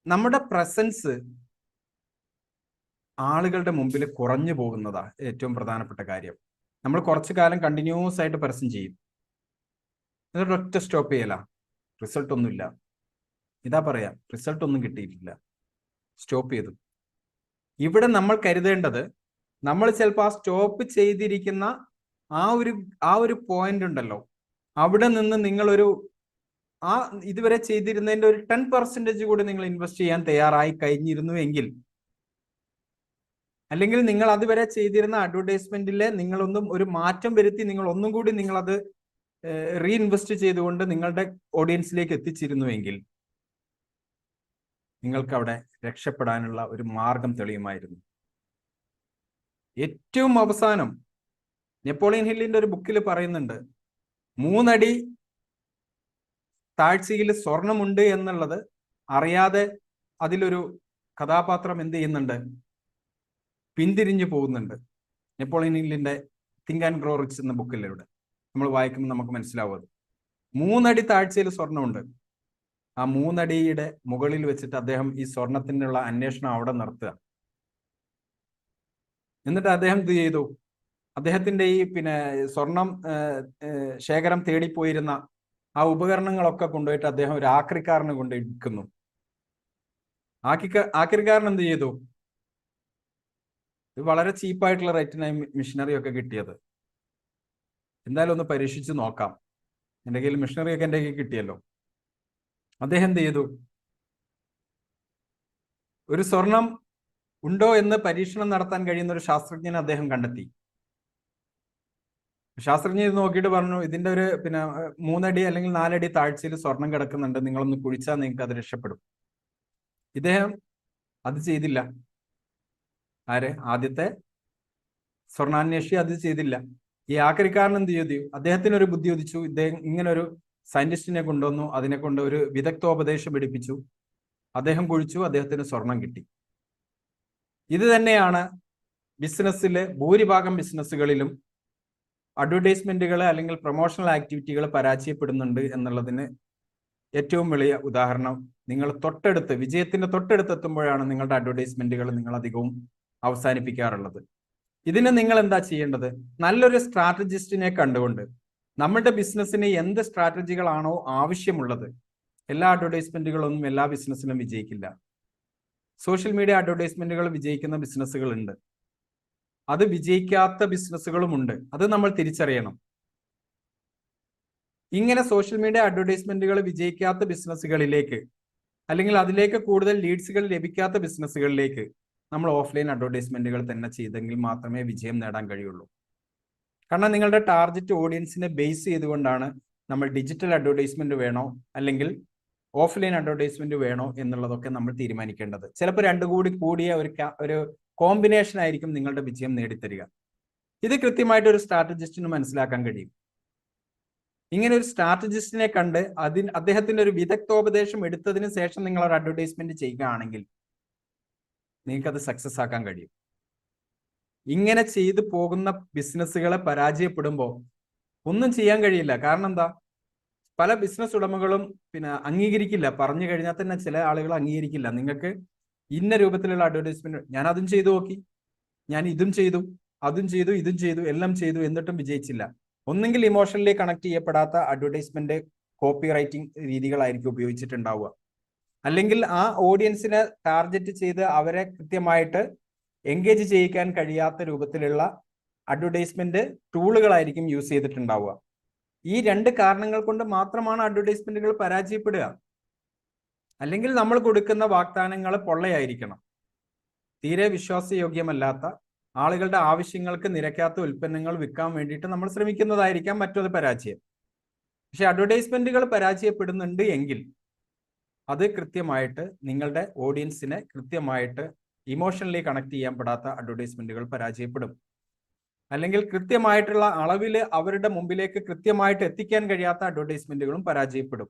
നമ്മുടെ പ്രസൻസ് ആളുകളുടെ മുമ്പിൽ കുറഞ്ഞു പോകുന്നതാണ് ഏറ്റവും പ്രധാനപ്പെട്ട കാര്യം. നമ്മൾ കുറച്ചു കാലം കണ്ടിന്യൂസ് ആയിട്ട് പരസ്യം ചെയ്യും, എന്നിട്ട് ഒറ്റ സ്റ്റോപ്പ് ചെയ്യല, റിസൾട്ട് ഒന്നുമില്ല. ഇതാ പറയാ, റിസൾട്ട് ഒന്നും കിട്ടിയിട്ടില്ല, സ്റ്റോപ്പ് ചെയ്തു. ഇവിടെ നമ്മൾ കരുതേണ്ടത്, നമ്മൾ ചിലപ്പോൾ ആ സ്റ്റോപ്പ് ചെയ്തിരിക്കുന്ന ആ ഒരു പോയിന്റ് ഉണ്ടല്ലോ, അവിടെ നിന്ന് നിങ്ങളൊരു ഇതുവരെ ചെയ്തിരുന്നതിന്റെ ഒരു 10% കൂടി നിങ്ങൾ ഇൻവെസ്റ്റ് ചെയ്യാൻ തയ്യാറായി കഴിഞ്ഞിരുന്നു എങ്കിൽ, അല്ലെങ്കിൽ നിങ്ങൾ അതുവരെ ചെയ്തിരുന്ന അഡ്വർടൈസ്മെന്റിലെ നിങ്ങളൊന്നും ഒരു മാറ്റം വരുത്തി നിങ്ങൾ ഒന്നും കൂടി നിങ്ങളത് റീഇൻവെസ്റ്റ് ചെയ്തുകൊണ്ട് നിങ്ങളുടെ ഓഡിയൻസിലേക്ക് എത്തിച്ചിരുന്നുവെങ്കിൽ നിങ്ങൾക്ക് അവിടെ രക്ഷപ്പെടാനുള്ള ഒരു മാർഗം തെളിയുമായിരുന്നു. ഏറ്റവും അവസാനം നെപ്പോളിയൻ ഹില്ലിന്റെ ഒരു ബുക്കിൽ പറയുന്നുണ്ട്, 3 അടി താഴ്ചയിൽ സ്വർണമുണ്ട് എന്നുള്ളത് അറിയാതെ അതിലൊരു കഥാപാത്രം എന്ത് ചെയ്യുന്നുണ്ട്? പിന്തിരിഞ്ഞു പോകുന്നുണ്ട്. നെപ്പോളിയൻ ഹില്ലിന്റെ തിങ്ക് ആൻഡ് ഗ്രോ റിച്ച് എന്ന ബുക്കിലൂടെ നമ്മൾ വായിക്കുമ്പോൾ നമുക്ക് മനസ്സിലാവും അത്. 3 അടി താഴ്ചയിൽ സ്വർണ്ണമുണ്ട്. ആ 3 അടിയുടെ മുകളിൽ വെച്ചിട്ട് അദ്ദേഹം ഈ സ്വർണത്തിനുള്ള അന്വേഷണം അവിടെ നിർത്തുക. എന്നിട്ട് അദ്ദേഹം എന്ത് ചെയ്തു? അദ്ദേഹത്തിന്റെ ഈ സ്വർണം ശേഖരം തേടിപ്പോയിരുന്ന ആ ഉപകരണങ്ങളൊക്കെ കൊണ്ടുപോയിട്ട് അദ്ദേഹം ഒരു ആക്രിക്കാരന് കൊണ്ട് വിൽക്കുന്നു. ആക്രിക്കാരൻ എന്ത് ചെയ്തു? ഇത് വളരെ ചീപ്പായിട്ടുള്ള റേറ്റിനായി മിഷനറി ഒക്കെ കിട്ടിയത്. എന്തായാലും ഒന്ന് പരീക്ഷിച്ച് നോക്കാം, എൻ്റെ കയ്യിൽ മിഷനറി ഒക്കെ എൻ്റെ കയ്യിൽ കിട്ടിയല്ലോ. അദ്ദേഹം എന്ത് ചെയ്തു? ഒരു സ്വർണം ഉണ്ടോ എന്ന് പരീക്ഷണം നടത്താൻ കഴിയുന്ന ഒരു ശാസ്ത്രജ്ഞനെ അദ്ദേഹം കണ്ടെത്തി. ശാസ്ത്രജ്ഞൻ ഇത് നോക്കിയിട്ട് പറഞ്ഞു, ഇതിന്റെ ഒരു 3 അടി അല്ലെങ്കിൽ 4 അടി താഴ്ചയിൽ സ്വർണം കിടക്കുന്നുണ്ട്, നിങ്ങളൊന്ന് കുഴിച്ചാൽ നിങ്ങൾക്ക് അത് രക്ഷപ്പെടും. ഇദ്ദേഹം അത് ചെയ്തില്ല. ആദ്യത്തെ സ്വർണ്ണാന്വേഷി അത് ചെയ്തില്ല. ഈ ആക്രിക്കാരൻ എന്ത് ചെയ്തു? അദ്ദേഹത്തിന് ഒരു ബുദ്ധി ഉദിച്ചു. ഇദ്ദേഹം ഇങ്ങനെ ഒരു സയന്റിസ്റ്റിനെ കൊണ്ടുവന്നു, അതിനെ കൊണ്ട് ഒരു വിദഗ്ധോപദേശം എടുപ്പിച്ചു. അദ്ദേഹം കുഴിച്ചു, അദ്ദേഹത്തിന് സ്വർണം കിട്ടി. ഇത് തന്നെയാണ് ബിസിനസ്സിലെ ഭൂരിഭാഗം ബിസിനസ്സുകളിലും അഡ്വർടൈസ്മെന്റുകൾ അല്ലെങ്കിൽ പ്രൊമോഷണൽ ആക്ടിവിറ്റികൾ പരാജയപ്പെടുന്നുണ്ട് എന്നുള്ളതിന് ഏറ്റവും വലിയ ഉദാഹരണം നിങ്ങൾ വിജയത്തിന്റെ തൊട്ടടുത്ത് എത്തുമ്പോഴാണ് നിങ്ങളുടെ അഡ്വർടൈസ്മെന്റുകൾ നിങ്ങൾ അധികവും അവസാനിപ്പിക്കാറുള്ളത്. ഇതിന് നിങ്ങൾ എന്താ ചെയ്യേണ്ടത്? നല്ലൊരു സ്ട്രാറ്റജിസ്റ്റിനെ കണ്ടുകൊണ്ട് നമ്മുടെ ബിസിനസ്സിന് എന്ത് സ്ട്രാറ്റജികളാണോ ആവശ്യമുള്ളത്. എല്ലാ അഡ്വർടൈസ്മെന്റുകളൊന്നും എല്ലാ ബിസിനസ്സിലും വിജയിക്കില്ല. സോഷ്യൽ മീഡിയ അഡ്വർടൈസ്മെന്റുകൾ വിജയിക്കുന്ന ബിസിനസ്സുകളുണ്ട്, അത് വിജയിക്കാത്ത ബിസിനസ്സുകളുമുണ്ട്. അത് നമ്മൾ തിരിച്ചറിയണം. ഇങ്ങനെ സോഷ്യൽ മീഡിയ അഡ്വർടൈസ്മെന്റുകൾ വിജയിക്കാത്ത ബിസിനസ്സുകളിലേക്ക് അല്ലെങ്കിൽ അതിലേക്ക് കൂടുതൽ ലീഡ്സുകൾ ലഭിക്കാത്ത ബിസിനസ്സുകളിലേക്ക് നമ്മൾ ഓഫ്ലൈൻ അഡ്വർടൈസ്മെന്റുകൾ തന്നെ ചെയ്തെങ്കിൽ മാത്രമേ വിജയം നേടാൻ കഴിയുള്ളൂ. കാരണം നിങ്ങളുടെ ടാർഗറ്റ് ഓഡിയൻസിനെ ബേസ് ചെയ്തുകൊണ്ടാണ് നമ്മൾ ഡിജിറ്റൽ അഡ്വർടൈസ്മെന്റ് വേണോ അല്ലെങ്കിൽ ഓഫ്ലൈൻ അഡ്വർടൈസ്മെന്റ് വേണോ എന്നുള്ളതൊക്കെ നമ്മൾ തീരുമാനിക്കേണ്ടത്. ചിലപ്പോൾ രണ്ടും കൂടിയ ഒരു കോമ്പിനേഷൻ ആയിരിക്കും നിങ്ങളുടെ വിജയം നേടിത്തരിക. ഇത് കൃത്യമായിട്ട് ഒരു സ്ട്രാറ്റജിസ്റ്റിന് മനസ്സിലാക്കാൻ കഴിയും. ഇങ്ങനെ ഒരു സ്ട്രാറ്റജിസ്റ്റിനെ കണ്ട് അദ്ദേഹത്തിന്റെ ഒരു വിദഗ്ധോപദേശം എടുത്തതിന് ശേഷം നിങ്ങൾ ഒരു അഡ്വർടൈസ്മെന്റ് ചെയ്യുകയാണെങ്കിൽ നിങ്ങൾക്കത് സക്സസ് ആക്കാൻ കഴിയും. ഇങ്ങനെ ചെയ്തു പോകുന്ന ബിസിനസ്സുകളെ പരാജയപ്പെടുമ്പോൾ ഒന്നും ചെയ്യാൻ കഴിയില്ല. കാരണം എന്താ? പല ബിസിനസ് ഉടമകളും അംഗീകരിക്കില്ല. പറഞ്ഞു കഴിഞ്ഞാൽ തന്നെ ചില ആളുകൾ അംഗീകരിക്കില്ല. നിങ്ങൾക്ക് ഇന്ന രൂപത്തിലുള്ള അഡ്വർടൈസ്മെന്റ്, ഞാൻ അതും ചെയ്തു നോക്കി, ഞാൻ ഇതും ചെയ്തു, അതും ചെയ്തു, ഇതും ചെയ്തു, എല്ലാം ചെയ്തു, എന്നിട്ടും വിജയിച്ചില്ല. ഒന്നെങ്കിൽ ഇമോഷണലി കണക്ട് ചെയ്യപ്പെടാത്ത അഡ്വർടൈസ്മെന്റ് കോപ്പി റൈറ്റിംഗ് രീതികളായിരിക്കും ഉപയോഗിച്ചിട്ടുണ്ടാവുക, അല്ലെങ്കിൽ ആ ഓഡിയൻസിനെ ടാർഗറ്റ് ചെയ്ത് അവരെ കൃത്യമായിട്ട് എൻഗേജ് ചെയ്യിക്കാൻ കഴിയാത്ത രൂപത്തിലുള്ള അഡ്വർടൈസ്മെന്റ് ടൂളുകളായിരിക്കും യൂസ് ചെയ്തിട്ടുണ്ടാവുക. ഈ 2 കാരണങ്ങൾ കൊണ്ട് മാത്രമാണ് അഡ്വർടൈസ്മെന്റുകൾ പരാജയപ്പെടുക. അല്ലെങ്കിൽ നമ്മൾ കൊടുക്കുന്ന വാഗ്ദാനങ്ങൾ പൊള്ളയായിരിക്കണം. തീരെ വിശ്വാസയോഗ്യമല്ലാത്ത, ആളുകളുടെ ആവശ്യങ്ങൾക്ക് നിരക്കാത്ത ഉൽപ്പന്നങ്ങൾ വിൽക്കാൻ വേണ്ടിയിട്ട് നമ്മൾ ശ്രമിക്കുന്നതായിരിക്കാം മറ്റൊരു പരാജയം. പക്ഷെ അഡ്വർടൈസ്മെന്റുകൾ പരാജയപ്പെടുന്നുണ്ട് എങ്കിൽ അത് കൃത്യമായിട്ട് നിങ്ങളുടെ ഓഡിയൻസിനെ കൃത്യമായിട്ട് ഇമോഷണലി കണക്ട് ചെയ്യാൻപ്പെടാത്ത അഡ്വർടൈസ്മെന്റുകൾ പരാജയപ്പെടും. അല്ലെങ്കിൽ കൃത്യമായിട്ടുള്ള അളവിൽ അവരുടെ മുമ്പിലേക്ക് കൃത്യമായിട്ട് എത്തിക്കാൻ കഴിയാത്ത അഡ്വർടൈസ്മെന്റുകളും പരാജയപ്പെടും.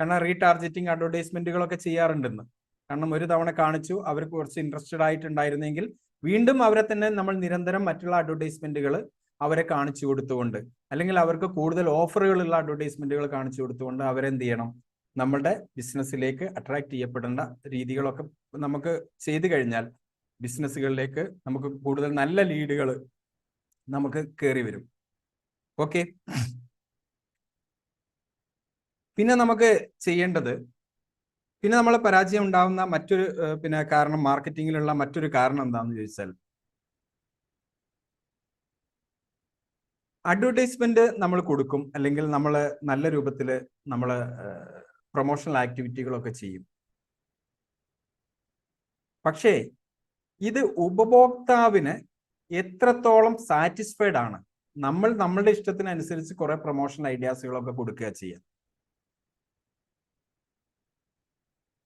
കാരണം റീടാർഗറ്റിംഗ് അഡ്വർടൈസ്മെന്റുകളൊക്കെ ചെയ്യാറുണ്ടെന്ന്. കാരണം ഒരു തവണ കാണിച്ചു, അവർക്ക് കുറച്ച് ഇൻട്രസ്റ്റഡ് ആയിട്ടുണ്ടായിരുന്നെങ്കിൽ വീണ്ടും അവരെ തന്നെ നമ്മൾ നിരന്തരം മറ്റുള്ള അഡ്വർടൈസ്മെന്റുകൾ അവരെ കാണിച്ചു കൊടുത്തുകൊണ്ട്, അല്ലെങ്കിൽ അവർക്ക് കൂടുതൽ ഓഫറുകളുള്ള അഡ്വർടൈസ്മെന്റുകൾ കാണിച്ചു കൊടുത്തുകൊണ്ട് അവരെന്ത് ചെയ്യണം? നമ്മളുടെ ബിസിനസ്സിലേക്ക് അട്രാക്ട് ചെയ്യപ്പെടേണ്ട രീതികളൊക്കെ നമുക്ക് ചെയ്തു കഴിഞ്ഞാൽ ബിസിനസ്സുകളിലേക്ക് നമുക്ക് കൂടുതൽ നല്ല ലീഡുകൾ നമുക്ക് കയറി വരും. ഓക്കെ, പിന്നെ നമുക്ക് ചെയ്യേണ്ടത്, പിന്നെ നമ്മളെ പരാജയം ഉണ്ടാവുന്ന മറ്റൊരു കാരണം, മാർക്കറ്റിങ്ങിലുള്ള മറ്റൊരു കാരണം എന്താണെന്ന് ചോദിച്ചാൽ, അഡ്വർടൈസ്മെന്റ് നമ്മൾ കൊടുക്കും, അല്ലെങ്കിൽ നമ്മൾ നല്ല രൂപത്തിൽ നമ്മൾ പ്രൊമോഷണൽ ആക്ടിവിറ്റികളൊക്കെ ചെയ്യും. പക്ഷേ ഇത് ഉപഭോക്താവിന് എത്രത്തോളം സാറ്റിസ്ഫൈഡ് ആണ്? നമ്മൾ നമ്മളുടെ ഇഷ്ടത്തിനനുസരിച്ച് കുറെ പ്രൊമോഷണൽ ഐഡിയാസുകളൊക്കെ കൊടുക്കുക ചെയ്യാം.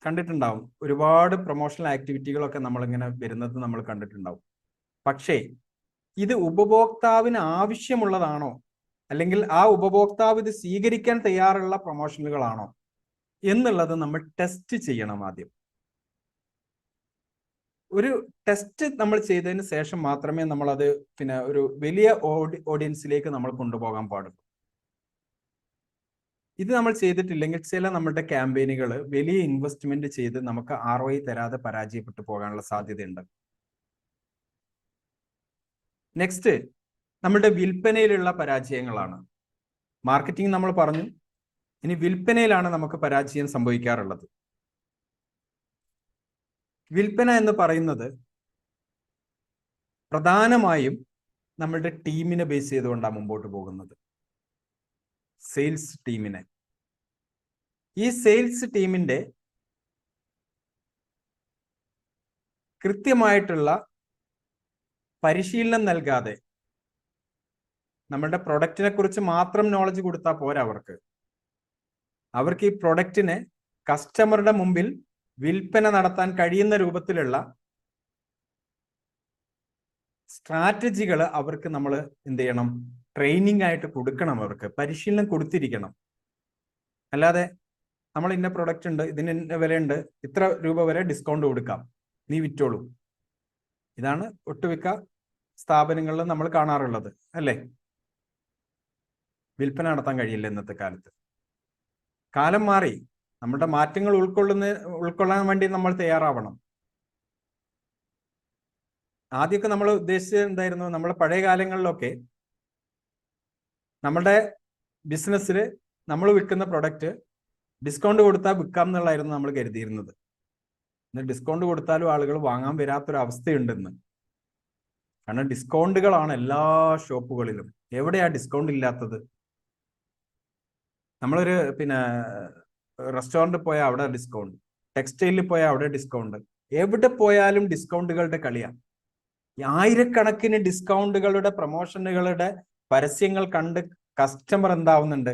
കണ്ടിട്ടുണ്ടാവും, ഒരുപാട് പ്രൊമോഷണൽ ആക്ടിവിറ്റികളൊക്കെ നമ്മളിങ്ങനെ വരുന്നത് നമ്മൾ കണ്ടിട്ടുണ്ടാവും. പക്ഷേ ഇത് ഉപഭോക്താവിന് ആവശ്യമുള്ളതാണോ, അല്ലെങ്കിൽ ആ ഉപഭോക്താവ് ഇത് സ്വീകരിക്കാൻ തയ്യാറുള്ള പ്രൊമോഷനുകളാണോ എന്നുള്ളത് നമ്മൾ ടെസ്റ്റ് ചെയ്യണം ആദ്യം. ഒരു ടെസ്റ്റ് നമ്മൾ ചെയ്തതിന് ശേഷം മാത്രമേ നമ്മളത് ഒരു വലിയ ഓഡിയൻസിലേക്ക് നമ്മൾ കൊണ്ടുപോകാൻ പാടുള്ളൂ. ഇത് നമ്മൾ ചെയ്തിട്ടില്ലെങ്കിൽ ചില നമ്മുടെ ക്യാമ്പയിനുകൾ വലിയ ഇൻവെസ്റ്റ്മെന്റ് ചെയ്ത് നമുക്ക് ROI തരാതെ പരാജയപ്പെട്ടു പോകാനുള്ള സാധ്യതയുണ്ട്. നെക്സ്റ്റ്, നമ്മുടെ വിൽപ്പനയിലുള്ള പരാജയങ്ങളാണ്. മാർക്കറ്റിംഗ് നമ്മൾ പറഞ്ഞു, ഇനി വിൽപ്പനയിലാണ് നമുക്ക് പരാജയം സംഭവിക്കാറുള്ളത്. വിൽപ്പന എന്ന് പറയുന്നത് പ്രധാനമായും നമ്മളുടെ ടീമിനെ ബേസ് ചെയ്തുകൊണ്ടാണ് മുമ്പോട്ട് പോകുന്നത്. സെയിൽസ് ടീമിനെ, ഈ സെയിൽസ് ടീമിന്റെ കൃത്യമായിട്ടുള്ള പരിശീലനം നൽകാതെ നമ്മുടെ പ്രൊഡക്റ്റിനെ കുറിച്ച് മാത്രം നോളജ് കൊടുത്താൽ പോരാ. അവർക്ക് ഈ പ്രൊഡക്റ്റിനെ കസ്റ്റമറുടെ മുമ്പിൽ വിൽപ്പന നടത്താൻ കഴിയുന്ന രൂപത്തിലുള്ള സ്ട്രാറ്റജികൾ അവർക്ക് നമ്മൾ എന്ത് ചെയ്യണം? ട്രെയിനിങ് ആയിട്ട് കൊടുക്കണം. അവർക്ക് പരിശീലനം കൊടുത്തിരിക്കണം. അല്ലാതെ നമ്മൾ ഇന്ന പ്രൊഡക്റ്റ് ഉണ്ട്, ഇതിന് ഇന്ന വിലയുണ്ട്, ഇത്ര രൂപ വരെ ഡിസ്കൗണ്ട് കൊടുക്കാം, നീ വിറ്റോളൂ. ഇതാണ് ഒട്ടുമിക്ക സ്ഥാപനങ്ങളിൽ നമ്മൾ കാണാറുള്ളത്, അല്ലേ? വിൽപ്പന നടത്താൻ കഴിയില്ല ഇന്നത്തെ കാലത്ത്. കാലം മാറി. നമ്മുടെ മാറ്റങ്ങൾ ഉൾക്കൊള്ളാൻ വേണ്ടി നമ്മൾ തയ്യാറാവണം. ആദ്യമൊക്കെ നമ്മൾ ഉദ്ദേശിച്ചത് എന്തായിരുന്നു? നമ്മുടെ പഴയ കാലങ്ങളിലൊക്കെ നമ്മുടെ ബിസിനസ്സിൽ നമ്മൾ വിൽക്കുന്ന പ്രൊഡക്റ്റ് ഡിസ്കൗണ്ട് കൊടുത്താൽ വിൽക്കാം എന്നുള്ളതായിരുന്നു നമ്മൾ കരുതിയിരുന്നത്. ഇന്ന് ഡിസ്കൗണ്ട് കൊടുത്താലും ആളുകൾ വാങ്ങാൻ വരാത്തൊരു അവസ്ഥയുണ്ടെന്ന്. കാരണം ഡിസ്കൗണ്ടുകളാണ് എല്ലാ ഷോപ്പുകളിലും. എവിടെയാ ഡിസ്കൗണ്ട് ഇല്ലാത്തത്? നമ്മളൊരു റെസ്റ്റോറൻറ്റിൽ പോയാൽ അവിടെ ഡിസ്കൗണ്ട്, ടെക്സ്റ്റൈലിൽ പോയാൽ അവിടെ ഡിസ്കൗണ്ട്, എവിടെ പോയാലും ഡിസ്കൗണ്ടുകളുടെ കളിയാണ്. ആയിരക്കണക്കിന് ഡിസ്കൗണ്ടുകളുടെ പ്രൊമോഷനുകളുടെ പരസ്യങ്ങൾ കണ്ട് കസ്റ്റമർ എന്താവുന്നുണ്ട്?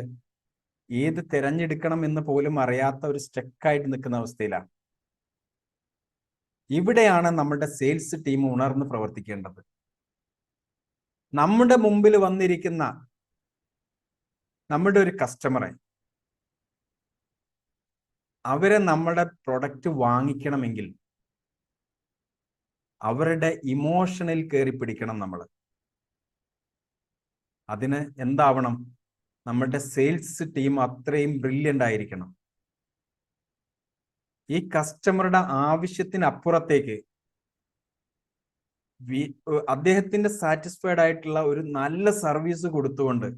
ഏത് തിരഞ്ഞെടുക്കണം എന്ന് പോലും അറിയാത്ത ഒരു സ്റ്റക്കായിട്ട് നിൽക്കുന്ന അവസ്ഥയിലാണ്. ഇവിടെയാണ് നമ്മുടെ സെയിൽസ് ടീം ഉണർന്ന് പ്രവർത്തിക്കേണ്ടത്. നമ്മുടെ മുമ്പിൽ വന്നിരിക്കുന്ന നമ്മുടെ ഒരു കസ്റ്റമറെ, അവരെ നമ്മുടെ പ്രൊഡക്റ്റ് വാങ്ങിക്കണമെങ്കിൽ അവരുടെ ഇമോഷനിൽ കയറി പിടിക്കണം നമ്മൾ. അതിന് എന്താവണം? നമ്മുടെ സെയിൽസ് ടീം അത്രയും ബ്രില്യൻ്റ് ആയിരിക്കണം. ഈ കസ്റ്റമറുടെ ആവശ്യത്തിനപ്പുറത്തേക്ക് അദ്ദേഹത്തിന്റെ സാറ്റിസ്ഫൈഡ് ആയിട്ടുള്ള ഒരു നല്ല സർവീസ് കൊടുത്തുകൊണ്ട്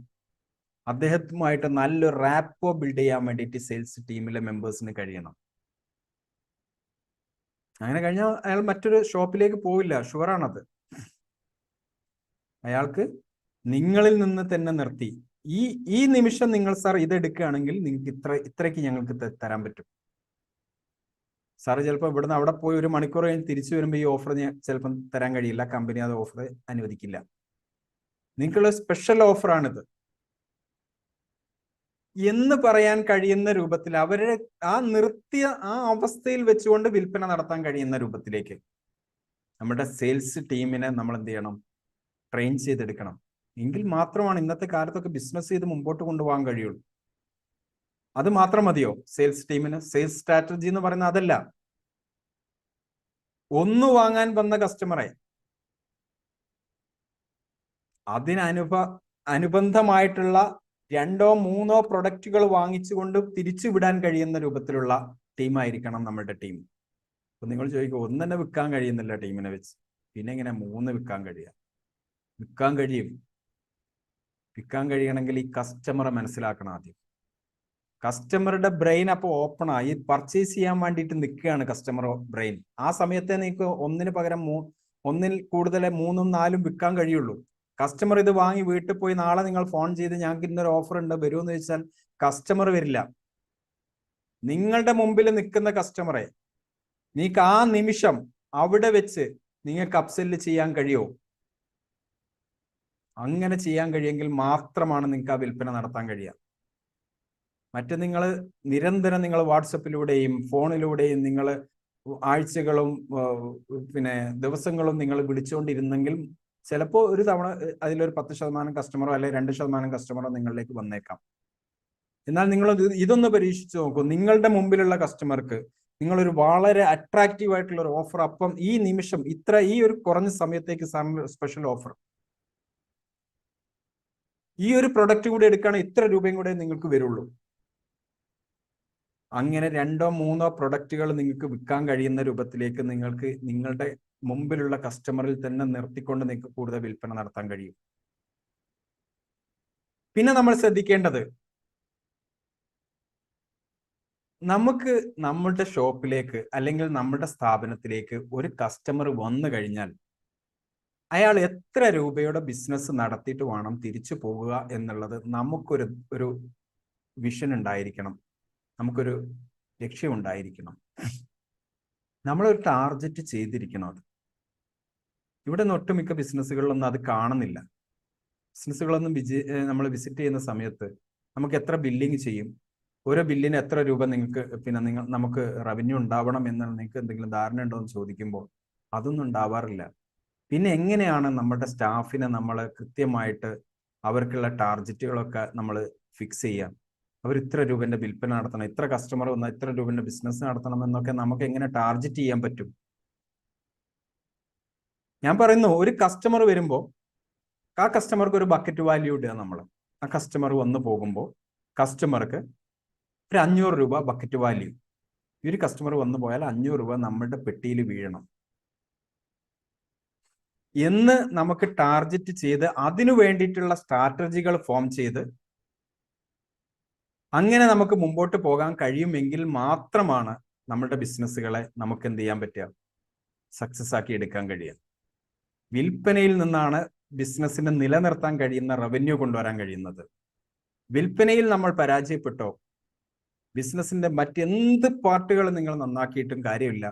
അദ്ദേഹത്തുമായിട്ട് നല്ലൊരു റാപ്പോ ബിൽഡ് ചെയ്യാൻ വേണ്ടിയിട്ട് സെയിൽസ് ടീമിലെ മെമ്പേഴ്സിന് കഴിയണം. അങ്ങനെ കഴിഞ്ഞാൽ അയാൾ മറ്റൊരു ഷോപ്പിലേക്ക് പോവില്ല, ഷുവറാണത്. അയാൾക്ക് നിങ്ങളിൽ നിന്ന് തന്നെ നിർത്തി ഈ നിമിഷം നിങ്ങൾ സാർ ഇത് എടുക്കുകയാണെങ്കിൽ നിങ്ങൾക്ക് ഇത്രയ്ക്ക് ഞങ്ങൾക്ക് തരാൻ പറ്റും. സാറ് ചിലപ്പോൾ ഇവിടുന്ന് അവിടെ പോയി ഒരു മണിക്കൂർ കഴിഞ്ഞ് തിരിച്ചു വരുമ്പോൾ ഈ ഓഫർ ചിലപ്പം തരാൻ കഴിയില്ല, കമ്പനി അത് ഓഫർ അനുവദിക്കില്ല. നിങ്ങൾക്കുള്ള സ്പെഷ്യൽ ഓഫറാണിത് എന്ന് പറയാൻ കഴിയുന്ന രൂപത്തിൽ അവരെ നിർത്തിയ അവസ്ഥയിൽ വെച്ചുകൊണ്ട് വിൽപ്പന നടത്താൻ കഴിയുന്ന രൂപത്തിലേക്ക് നമ്മുടെ സെയിൽസ് ടീമിനെ നമ്മൾ എന്ത് ചെയ്യണം? ട്രെയിൻ ചെയ്തെടുക്കണം. എങ്കിൽ മാത്രമാണ് ഇന്നത്തെ കാലത്തൊക്കെ ബിസിനസ് ചെയ്ത് മുമ്പോട്ട് കൊണ്ടുപോകാൻ കഴിയുള്ളൂ. അത് മാത്രം മതിയോ സെയിൽസ് ടീമിന്? സെയിൽസ് സ്ട്രാറ്റജി എന്ന് പറയുന്നത് അതല്ല. ഒന്ന് വാങ്ങാൻ വന്ന കസ്റ്റമറെ അനുബന്ധമായിട്ടുള്ള 2 or 3 പ്രൊഡക്റ്റുകൾ വാങ്ങിച്ചുകൊണ്ട് തിരിച്ചു വിടാൻ കഴിയുന്ന രൂപത്തിലുള്ള ടീമായിരിക്കണം നമ്മുടെ ടീം. അപ്പൊ നിങ്ങൾ ചോദിക്കും, ഒന്ന് തന്നെ വിൽക്കാൻ കഴിയുന്നില്ല ടീമിനെ വെച്ച്, പിന്നെ എങ്ങനെ 3 വിൽക്കാൻ കഴിയുക? വിൽക്കാൻ കഴിയും. വിൽക്കാൻ കഴിയണമെങ്കിൽ ഈ കസ്റ്റമറെ മനസ്സിലാക്കണം ആദ്യം. കസ്റ്റമറുടെ ബ്രെയിൻ അപ്പോൾ ഓപ്പൺ ആയി പർച്ചേസ് ചെയ്യാൻ വേണ്ടിയിട്ട് നിൽക്കുകയാണ് കസ്റ്റമർ ബ്രെയിൻ. ആ സമയത്തെ നിങ്ങൾക്ക് ഒന്നിന് പകരം ഒന്നിൽ കൂടുതൽ 3 ഉം 4 ഉം വിൽക്കാൻ കഴിയുള്ളൂ. കസ്റ്റമർ ഇത് വാങ്ങി വീട്ടിൽ പോയി നാളെ നിങ്ങൾ ഫോൺ ചെയ്ത് ഞങ്ങൾക്ക് ഇന്നൊരു ഓഫർ ഉണ്ട് വരുമെന്ന് ചോദിച്ചാൽ കസ്റ്റമർ വരില്ല. നിങ്ങളുടെ മുമ്പിൽ നിൽക്കുന്ന കസ്റ്റമറെ നിങ്ങൾക്ക് ആ നിമിഷം അവിടെ വെച്ച് നിങ്ങൾക്ക് അപ്സെല്ല് ചെയ്യാൻ കഴിയുമോ? അങ്ങനെ ചെയ്യാൻ കഴിയുമെങ്കിൽ മാത്രമാണ് നിങ്ങൾക്ക് ആ വിൽപ്പന നടത്താൻ കഴിയുക. മറ്റ് നിങ്ങൾ നിരന്തരം നിങ്ങൾ വാട്സപ്പിലൂടെയും ഫോണിലൂടെയും നിങ്ങൾ ആഴ്ചകളും ദിവസങ്ങളും നിങ്ങൾ വിളിച്ചുകൊണ്ടിരുന്നെങ്കിൽ ചിലപ്പോൾ ഒരു തവണ അതിലൊരു 10% കസ്റ്റമറോ അല്ലെങ്കിൽ 2% കസ്റ്റമറോ നിങ്ങളിലേക്ക് വന്നേക്കാം. എന്നാൽ നിങ്ങൾ ഇതൊന്ന് പരീക്ഷിച്ച് നോക്കൂ. നിങ്ങളുടെ മുമ്പിലുള്ള കസ്റ്റമർക്ക് നിങ്ങളൊരു വളരെ അട്രാക്റ്റീവ് ആയിട്ടുള്ള ഒരു ഓഫർ അപ്പം ഈ നിമിഷം ഈ ഒരു കുറഞ്ഞ സമയത്തേക്ക് സ്പെഷ്യൽ ഓഫർ, ഈ ഒരു പ്രൊഡക്റ്റ് കൂടി എടുക്കുകയാണെങ്കിൽ ഇത്ര രൂപയും കൂടെ നിങ്ങൾക്ക് വരുള്ളൂ. അങ്ങനെ 2 or 3 പ്രൊഡക്റ്റുകൾ നിങ്ങൾക്ക് വിൽക്കാൻ കഴിയുന്ന രൂപത്തിലേക്ക് നിങ്ങൾക്ക് നിങ്ങളുടെ മുമ്പിലുള്ള കസ്റ്റമറിൽ തന്നെ നിർത്തിക്കൊണ്ട് നിങ്ങൾക്ക് കൂടുതൽ വിൽപ്പന നടത്താൻ കഴിയും. പിന്നെ നമ്മൾ ശ്രദ്ധിക്കേണ്ടത്, നമുക്ക് നമ്മുടെ ഷോപ്പിലേക്ക് അല്ലെങ്കിൽ നമ്മുടെ സ്ഥാപനത്തിലേക്ക് ഒരു കസ്റ്റമർ വന്നു കഴിഞ്ഞാൽ അയാൾ എത്ര രൂപയുടെ ബിസിനസ് നടത്തിയിട്ട് വേണം തിരിച്ചു പോകുക എന്നുള്ളത് നമുക്കൊരു വിഷൻ ഉണ്ടായിരിക്കണം, നമുക്കൊരു ലക്ഷ്യം ഉണ്ടായിരിക്കണം. നമ്മളൊരു ടാർഗറ്റ് ചെയ്തിരിക്കണം. അത് ഇവിടെ നിന്ന് ഒട്ടുമിക്ക ബിസിനസ്സുകളിലൊന്നും അത് കാണുന്നില്ല. ബിസിനസ്സുകളൊന്നും നമ്മൾ വിസിറ്റ് ചെയ്യുന്ന സമയത്ത് നമുക്ക് എത്ര ബില്ലിങ് ചെയ്യും, ഓരോ ബില്ലിന് എത്ര രൂപ നിങ്ങൾക്ക് നമുക്ക് റവന്യൂ ഉണ്ടാവണം എന്ന് നിങ്ങൾക്ക് എന്തെങ്കിലും ധാരണ ഉണ്ടോ എന്ന് ചോദിക്കുമ്പോൾ അതൊന്നും ഉണ്ടാവാറില്ല. പിന്നെ എങ്ങനെയാണ് നമ്മുടെ സ്റ്റാഫിനെ നമ്മൾ കൃത്യമായിട്ട് അവർക്കുള്ള ടാർഗറ്റുകളൊക്കെ നമ്മൾ ഫിക്സ് ചെയ്യാം? അവർ ഇത്ര രൂപന്റെ വിൽപ്പന നടത്തണം, ഇത്ര കസ്റ്റമർ വന്നാൽ ഇത്ര രൂപന്റെ ബിസിനസ് നടത്തണം എന്നൊക്കെ നമുക്ക് എങ്ങനെ ടാർഗറ്റ് ചെയ്യാൻ പറ്റും? ഞാൻ പറയുന്നു, ഒരു കസ്റ്റമർ വരുമ്പോൾ ആ കസ്റ്റമർക്ക് ഒരു ബക്കറ്റ് വാല്യൂ ഇടുക. നമ്മൾ ആ കസ്റ്റമർ വന്നു പോകുമ്പോൾ കസ്റ്റമർക്ക് ഒരു 500 രൂപ ബക്കറ്റ് വാല്യൂ. ഈ ഒരു കസ്റ്റമർ വന്നു പോയാൽ 500 രൂപ നമ്മളുടെ പെട്ടിയിൽ വീഴണം എന്ന് നമുക്ക് ടാർഗറ്റ് ചെയ്ത് അതിനു വേണ്ടിയിട്ടുള്ള സ്ട്രാറ്റജികൾ ഫോം ചെയ്ത് അങ്ങനെ നമുക്ക് മുമ്പോട്ട് പോകാൻ കഴിയുമെങ്കിൽ മാത്രമാണ് നമ്മുടെ ബിസിനസ്സുകളെ നമുക്ക് എന്ത് ചെയ്യാൻ പറ്റുക, സക്സസ് ആക്കി എടുക്കാൻ കഴിയുക. വിൽപ്പനയിൽ നിന്നാണ് ബിസിനസ്സിനെ നിലനിർത്താൻ കഴിയുന്ന റവന്യൂ കൊണ്ടുവരാൻ കഴിയുന്നത്. വിൽപ്പനയിൽ നമ്മൾ പരാജയപ്പെട്ടോ ബിസിനസിന്റെ മറ്റെന്ത് പാർട്ടുകൾ നിങ്ങൾ നന്നാക്കിയിട്ടും കാര്യമില്ല,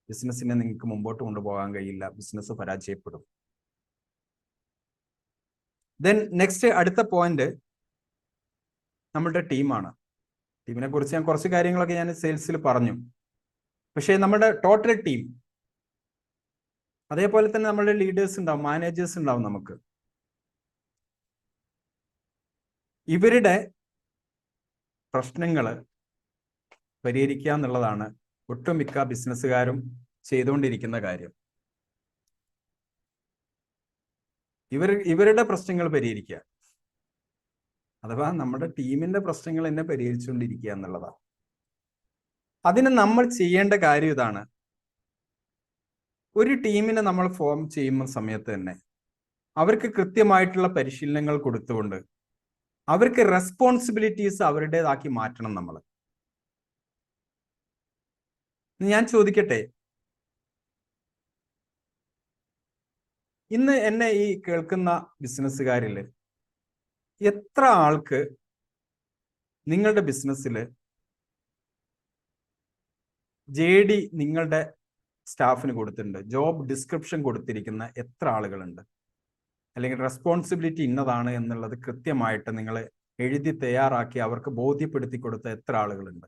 ബിസിനസ്സിനെ നിങ്ങൾക്ക് മുമ്പോട്ട് കൊണ്ടുപോകാൻ കഴിയില്ല, ബിസിനസ് പരാജയപ്പെടും. ദെൻ നെക്സ്റ്റ് അടുത്ത പോയിന്റ് നമ്മുടെ ടീമാണ്. ടീമിനെ കുറിച്ച് ഞാൻ കുറച്ച് കാര്യങ്ങളൊക്കെ ഞാൻ സെയിൽസിൽ പറഞ്ഞു. പക്ഷേ നമ്മുടെ ടോട്ടൽ ടീം, അതേപോലെ തന്നെ നമ്മളുടെ ലീഡേഴ്സ് ഉണ്ടാവും, മാനേജേഴ്സ് ഉണ്ടാവും. നമുക്ക് ഇവരുടെ പ്രശ്നങ്ങൾ പരിഹരിക്കുക എന്നുള്ളതാണ് ഒട്ടുമിക്ക ബിസിനസ്സുകാരും ചെയ്തുകൊണ്ടിരിക്കുന്ന കാര്യം. ഇവരുടെ പ്രശ്നങ്ങൾ പരിഹരിക്കുക, അഥവാ നമ്മുടെ ടീമിന്റെ പ്രശ്നങ്ങൾ തന്നെ പരിഹരിച്ചുകൊണ്ടിരിക്കുക എന്നുള്ളതാണ്. അതിന് നമ്മൾ ചെയ്യേണ്ട കാര്യം ഇതാണ്. ഒരു ടീമിനെ നമ്മൾ ഫോം ചെയ്യുന്ന സമയത്ത് തന്നെ അവർക്ക് കൃത്യമായിട്ടുള്ള പരിശീലനങ്ങൾ കൊടുത്തുകൊണ്ട് അവർക്ക് റെസ്പോൺസിബിലിറ്റീസ് അവരുടേതാക്കി മാറ്റണം നമ്മൾ. ഞാൻ ചോദിക്കട്ടെ, ഇന്ന് എന്നെ ഈ കേൾക്കുന്ന ബിസിനസ്സുകാരിൽ എത്ര ആൾക്ക് നിങ്ങളുടെ ബിസിനസ്സിൽ JD നിങ്ങളുടെ സ്റ്റാഫിന് കൊടുത്തിട്ടുണ്ട്, ജോബ് ഡിസ്ക്രിപ്ഷൻ കൊടുത്തിരിക്കുന്ന എത്ര ആളുകളുണ്ട്? അല്ലെങ്കിൽ റെസ്പോൺസിബിലിറ്റി ഇന്നതാണ് എന്നുള്ളത് കൃത്യമായിട്ട് നിങ്ങൾ എഴുതി തയ്യാറാക്കി അവർക്ക് ബോധ്യപ്പെടുത്തി കൊടുത്ത എത്ര ആളുകളുണ്ട്?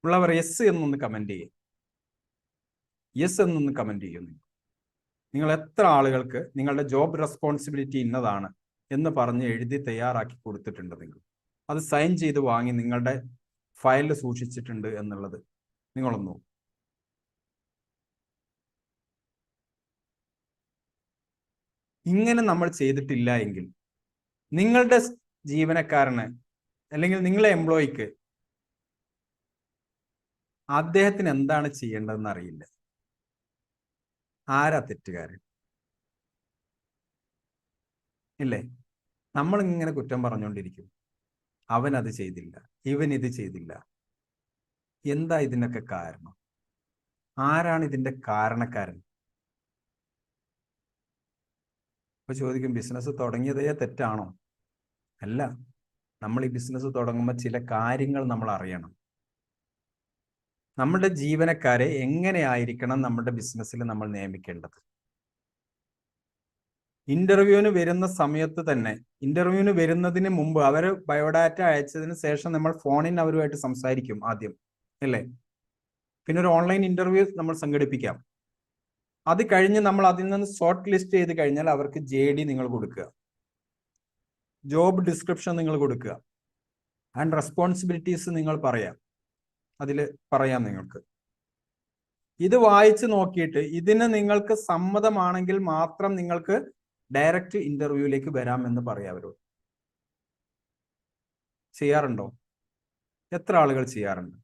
ഉള്ളവർ യെസ് എന്നൊന്ന് കമന്റ് ചെയ്യും. യെസ് എന്നൊന്ന് കമന്റ് ചെയ്യുന്നു. നിങ്ങൾ എത്ര ആളുകൾക്ക് നിങ്ങളുടെ ജോബ് റെസ്പോൺസിബിലിറ്റി ഇന്നതാണ് എന്ന് പറഞ്ഞ് എഴുതി തയ്യാറാക്കി കൊടുത്തിട്ടുണ്ട്? നിങ്ങൾ അത് സൈൻ ചെയ്ത് വാങ്ങി നിങ്ങളുടെ ഫയലിൽ സൂക്ഷിച്ചിട്ടുണ്ട് എന്നുള്ളത് നിങ്ങളൊന്നു. ഇങ്ങനെ നമ്മൾ ചെയ്തിട്ടില്ല എങ്കിൽ നിങ്ങളുടെ ജീവനക്കാരന് അല്ലെങ്കിൽ നിങ്ങളെ എംപ്ലോയിക്ക് അദ്ദേഹത്തിന് എന്താണ് ചെയ്യേണ്ടതെന്ന് അറിയില്ല. ആരാ തെറ്റുകാരൻ? ഇല്ലേ? നമ്മൾ ഇങ്ങനെ കുറ്റം പറഞ്ഞുകൊണ്ടിരിക്കും. അവൻ അത് ചെയ്തില്ല, ഇവൻ ഇത് ചെയ്തില്ല. എന്താ ഇതിനൊക്കെ കാരണം? ആരാണ് ഇതിന്റെ കാരണക്കാരൻ? ഇപ്പൊ ചോദിക്കും, ബിസിനസ് തുടങ്ങിയതേ തെറ്റാണോ? അല്ല. നമ്മൾ ഈ ബിസിനസ് തുടങ്ങുമ്പോൾ ചില കാര്യങ്ങൾ നമ്മൾ അറിയണം. നമ്മുടെ ജീവനക്കാരെ എങ്ങനെയായിരിക്കണം നമ്മുടെ ബിസിനസ്സിൽ നമ്മൾ നിയമിക്കേണ്ടത്? ഇന്റർവ്യൂവിന് വരുന്ന സമയത്ത് തന്നെ, ഇന്റർവ്യൂവിന് വരുന്നതിന് മുമ്പ് അവർ ബയോഡാറ്റ അയച്ചതിന് ശേഷം നമ്മൾ ഫോണിൽ അവരുമായിട്ട് സംസാരിക്കും ആദ്യം, അല്ലേ? പിന്നെ ഒരു ഓൺലൈൻ ഇന്റർവ്യൂ നമ്മൾ സംഘടിപ്പിക്കാം. അത് കഴിഞ്ഞ് നമ്മൾ അതിൽ നിന്ന് ഷോർട്ട് ലിസ്റ്റ് ചെയ്ത് കഴിഞ്ഞാൽ അവർക്ക് JD നിങ്ങൾ കൊടുക്കുക, ജോബ് ഡിസ്ക്രിപ്ഷൻ നിങ്ങൾ കൊടുക്കുക, ആൻഡ് റെസ്പോൺസിബിലിറ്റീസ് നിങ്ങൾ പറയാം. അതിൽ പറയാം നിങ്ങൾക്ക്. ഇത് വായിച്ച് നോക്കിയിട്ട് ഇതിന് നിങ്ങൾക്ക് സമ്മതമാണെങ്കിൽ മാത്രം നിങ്ങൾക്ക് ഡയറക്റ്റ് ഇന്റർവ്യൂവിലേക്ക് വരാമെന്ന് പറയാം അവരോട്. ചെയ്യാറുണ്ടോ? എത്ര ആളുകൾ ചെയ്യാറുണ്ട്?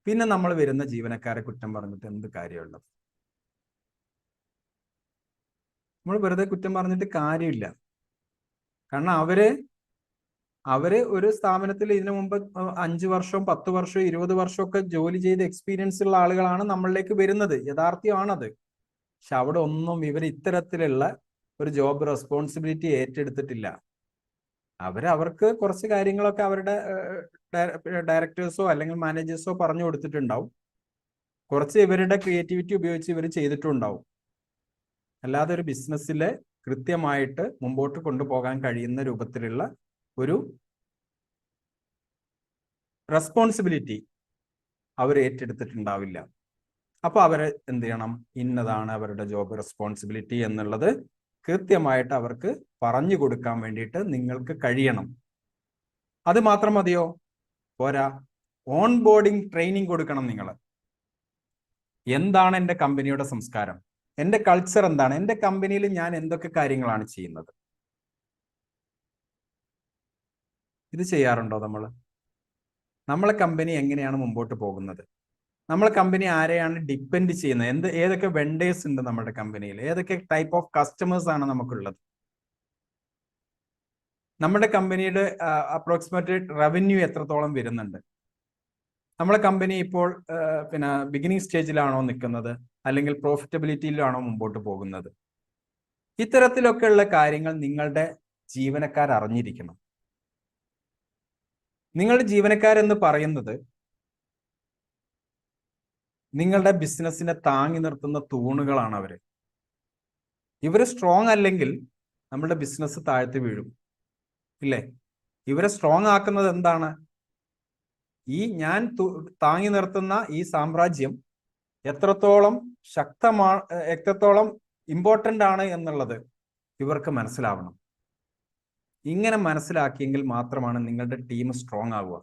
പിന്നെ നമ്മൾ വരുന്ന ജീവനക്കാരെ കുറ്റം പറഞ്ഞിട്ട് എന്ത് കാര്യമുള്ളത്? നമ്മൾ വെറുതെ കുറ്റം പറഞ്ഞിട്ട് കാര്യമില്ല. കാരണം അവര് ഒരു സ്ഥാപനത്തിൽ ഇതിനു മുമ്പ് 5 വർഷവും 10 വർഷവും 20 വർഷവും ഒക്കെ ജോലി ചെയ്ത് എക്സ്പീരിയൻസ് ഉള്ള ആളുകളാണ് നമ്മളിലേക്ക് വരുന്നത്. യാഥാർത്ഥ്യമാണത്. പക്ഷെ അവിടെ ഒന്നും ഇവർ ഇത്തരത്തിലുള്ള ഒരു ജോബ് റെസ്പോൺസിബിലിറ്റി ഏറ്റെടുത്തിട്ടില്ല. അവർക്ക് കുറച്ച് കാര്യങ്ങളൊക്കെ അവരുടെ ഡയറക്ടേഴ്സോ അല്ലെങ്കിൽ മാനേജേഴ്സോ പറഞ്ഞു കൊടുത്തിട്ടുണ്ടാവും. കുറച്ച് ഇവരുടെ ക്രിയേറ്റിവിറ്റി ഉപയോഗിച്ച് ഇവർ ചെയ്തിട്ടുണ്ടാവും. അല്ലാതെ ഒരു ബിസിനസ്സിലെ കൃത്യമായിട്ട് മുമ്പോട്ട് കൊണ്ടുപോകാൻ കഴിയുന്ന രൂപത്തിലുള്ള ഒരു റെസ്പോൺസിബിലിറ്റി അവർ ഏറ്റെടുത്തിട്ടുണ്ടാവില്ല. അപ്പൊ അവര് എന്ത് ചെയ്യണം? ഇന്നതാണ് അവരുടെ ജോബ് റെസ്പോൺസിബിലിറ്റി എന്നുള്ളത് കൃത്യമായിട്ട് അവർക്ക് പറഞ്ഞു കൊടുക്കാൻ വേണ്ടിയിട്ട് നിങ്ങൾക്ക് കഴിയണം. അത് മാത്രം മതിയോ? പോരാ, ഓൺ ബോർഡിങ് ട്രെയിനിങ് കൊടുക്കണം. നിങ്ങൾ എന്താണ് എൻ്റെ കമ്പനിയുടെ സംസ്കാരം, എൻ്റെ കൾച്ചർ എന്താണ്, എൻ്റെ കമ്പനിയിൽ ഞാൻ എന്തൊക്കെ കാര്യങ്ങളാണ് ചെയ്യുന്നത്, ഇത് ചെയ്യാറുണ്ടോ നമ്മൾ? നമ്മളെ കമ്പനി എങ്ങനെയാണ് മുമ്പോട്ട് പോകുന്നത്, നമ്മളെ കമ്പനി ആരെയാണ് ഡിപ്പെൻഡ് ചെയ്യുന്നത്, ഏതൊക്കെ വെണ്ടേഴ്സ് ഉണ്ട് നമ്മുടെ കമ്പനിയിൽ, ഏതൊക്കെ ടൈപ്പ് ഓഫ് കസ്റ്റമേഴ്സ് ആണ് നമുക്കുള്ളത്, നമ്മുടെ കമ്പനിയുടെ അപ്രോക്സിമേറ്റ് റവന്യൂ എത്രത്തോളം വരുന്നുണ്ട്, നമ്മളെ കമ്പനി ഇപ്പോൾ ബിഗിനിങ് സ്റ്റേജിലാണോ നിൽക്കുന്നത്, അല്ലെങ്കിൽ പ്രോഫിറ്റബിലിറ്റിയിലാണോ മുമ്പോട്ട് പോകുന്നത്. ഇത്തരത്തിലൊക്കെയുള്ള കാര്യങ്ങൾ നിങ്ങളുടെ ജീവനക്കാർ അറിഞ്ഞിരിക്കണം. നിങ്ങളുടെ ജീവനക്കാരെന്ന് പറയുന്നത് നിങ്ങളുടെ ബിസിനസ്സിനെ താങ്ങി നിർത്തുന്ന തൂണുകളാണ് അവര്. ഇവര് സ്ട്രോങ് അല്ലെങ്കിൽ നമ്മുടെ ബിസിനസ് താഴ്ത്തി വീഴും, ഇല്ലേ? ഇവരെ സ്ട്രോങ് ആക്കുന്നത് എന്താണ്? ഞാൻ താങ്ങി നിർത്തുന്ന ഈ സാമ്രാജ്യം എത്രത്തോളം എത്രത്തോളം ഇമ്പോർട്ടൻ്റ് ആണ് എന്നുള്ളത് ഇവർക്ക് മനസ്സിലാവണം. ഇങ്ങനെ മനസ്സിലാക്കിയെങ്കിൽ മാത്രമാണ് നിങ്ങളുടെ ടീം സ്ട്രോങ് ആവുക.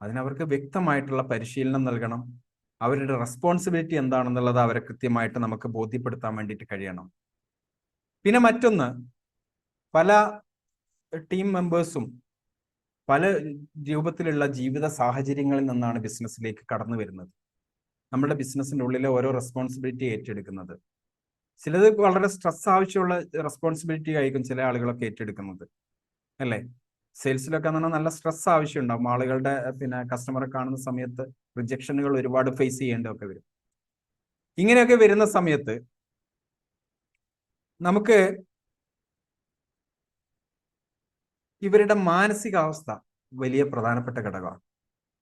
അതിനവർക്ക് വ്യക്തമായിട്ടുള്ള പരിശീലനം നൽകണം. അവരുടെ റെസ്പോൺസിബിലിറ്റി എന്താണെന്നുള്ളത് അവരെ കൃത്യമായിട്ട് നമുക്ക് ബോധ്യപ്പെടുത്താൻ വേണ്ടിയിട്ട് കഴിയണം. പിന്നെ മറ്റൊന്ന്, പല ടീം മെമ്പേഴ്സും പല രൂപത്തിലുള്ള ജീവിത സാഹചര്യങ്ങളിൽ നിന്നാണ് ബിസിനസ്സിലേക്ക് കടന്നു വരുന്നത്. നമ്മുടെ ബിസിനസ്സിൻ്റെ ഉള്ളിലെ ഓരോ റെസ്പോൺസിബിലിറ്റി ഏറ്റെടുക്കുന്നത്. ചിലത് വളരെ സ്ട്രെസ് ആവശ്യമുള്ള റെസ്പോൺസിബിലിറ്റി ആയിരിക്കും ചില ആളുകളൊക്കെ ഏറ്റെടുക്കുന്നത്, അല്ലേ? സെയിൽസിലൊക്കെ എന്ന് പറഞ്ഞാൽ നല്ല സ്ട്രെസ് ആവശ്യമുണ്ടാവും. ആളുകളുടെ കസ്റ്റമറെ കാണുന്ന സമയത്ത് റിജക്ഷനുകൾ ഒരുപാട് ഫേസ് ചെയ്യേണ്ടതൊക്കെ വരും. ഇങ്ങനെയൊക്കെ വരുന്ന സമയത്ത് നമുക്ക് ഇവരുടെ മാനസികാവസ്ഥ വലിയ പ്രധാനപ്പെട്ട ഘടകമാണ്.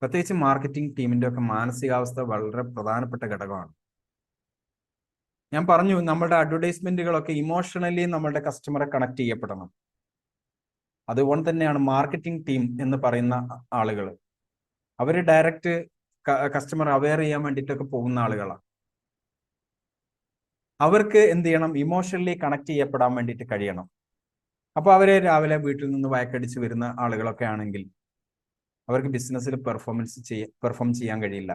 പ്രത്യേകിച്ച് മാർക്കറ്റിംഗ് ടീമിന്റെ ഒക്കെ മാനസികാവസ്ഥ വളരെ പ്രധാനപ്പെട്ട ഘടകമാണ്. ഞാൻ പറഞ്ഞു, നമ്മുടെ അഡ്വർടൈസ്മെന്റുകളൊക്കെ ഇമോഷണലി നമ്മുടെ കസ്റ്റമറെ കണക്ട് ചെയ്യപ്പെടണം. അതുകൊണ്ട് തന്നെയാണ് മാർക്കറ്റിംഗ് ടീം എന്ന് പറയുന്ന ആളുകൾ, അവര് ഡയറക്റ്റ് കസ്റ്റമർ അവെയർ ചെയ്യാൻ വേണ്ടിയിട്ടൊക്കെ പോകുന്ന ആളുകളാണ്. അവർക്ക് എന്ത് ചെയ്യണം? ഇമോഷണലി കണക്ട് ചെയ്യപ്പെടാൻ വേണ്ടിയിട്ട് കഴിയണം. അപ്പോൾ അവരെ രാവിലെ വീട്ടിൽ നിന്ന് വയക്കടിച്ച് വരുന്ന ആളുകളൊക്കെ ആണെങ്കിൽ അവർക്ക് ബിസിനസ്സിൽ പെർഫോം ചെയ്യാൻ കഴിയില്ല.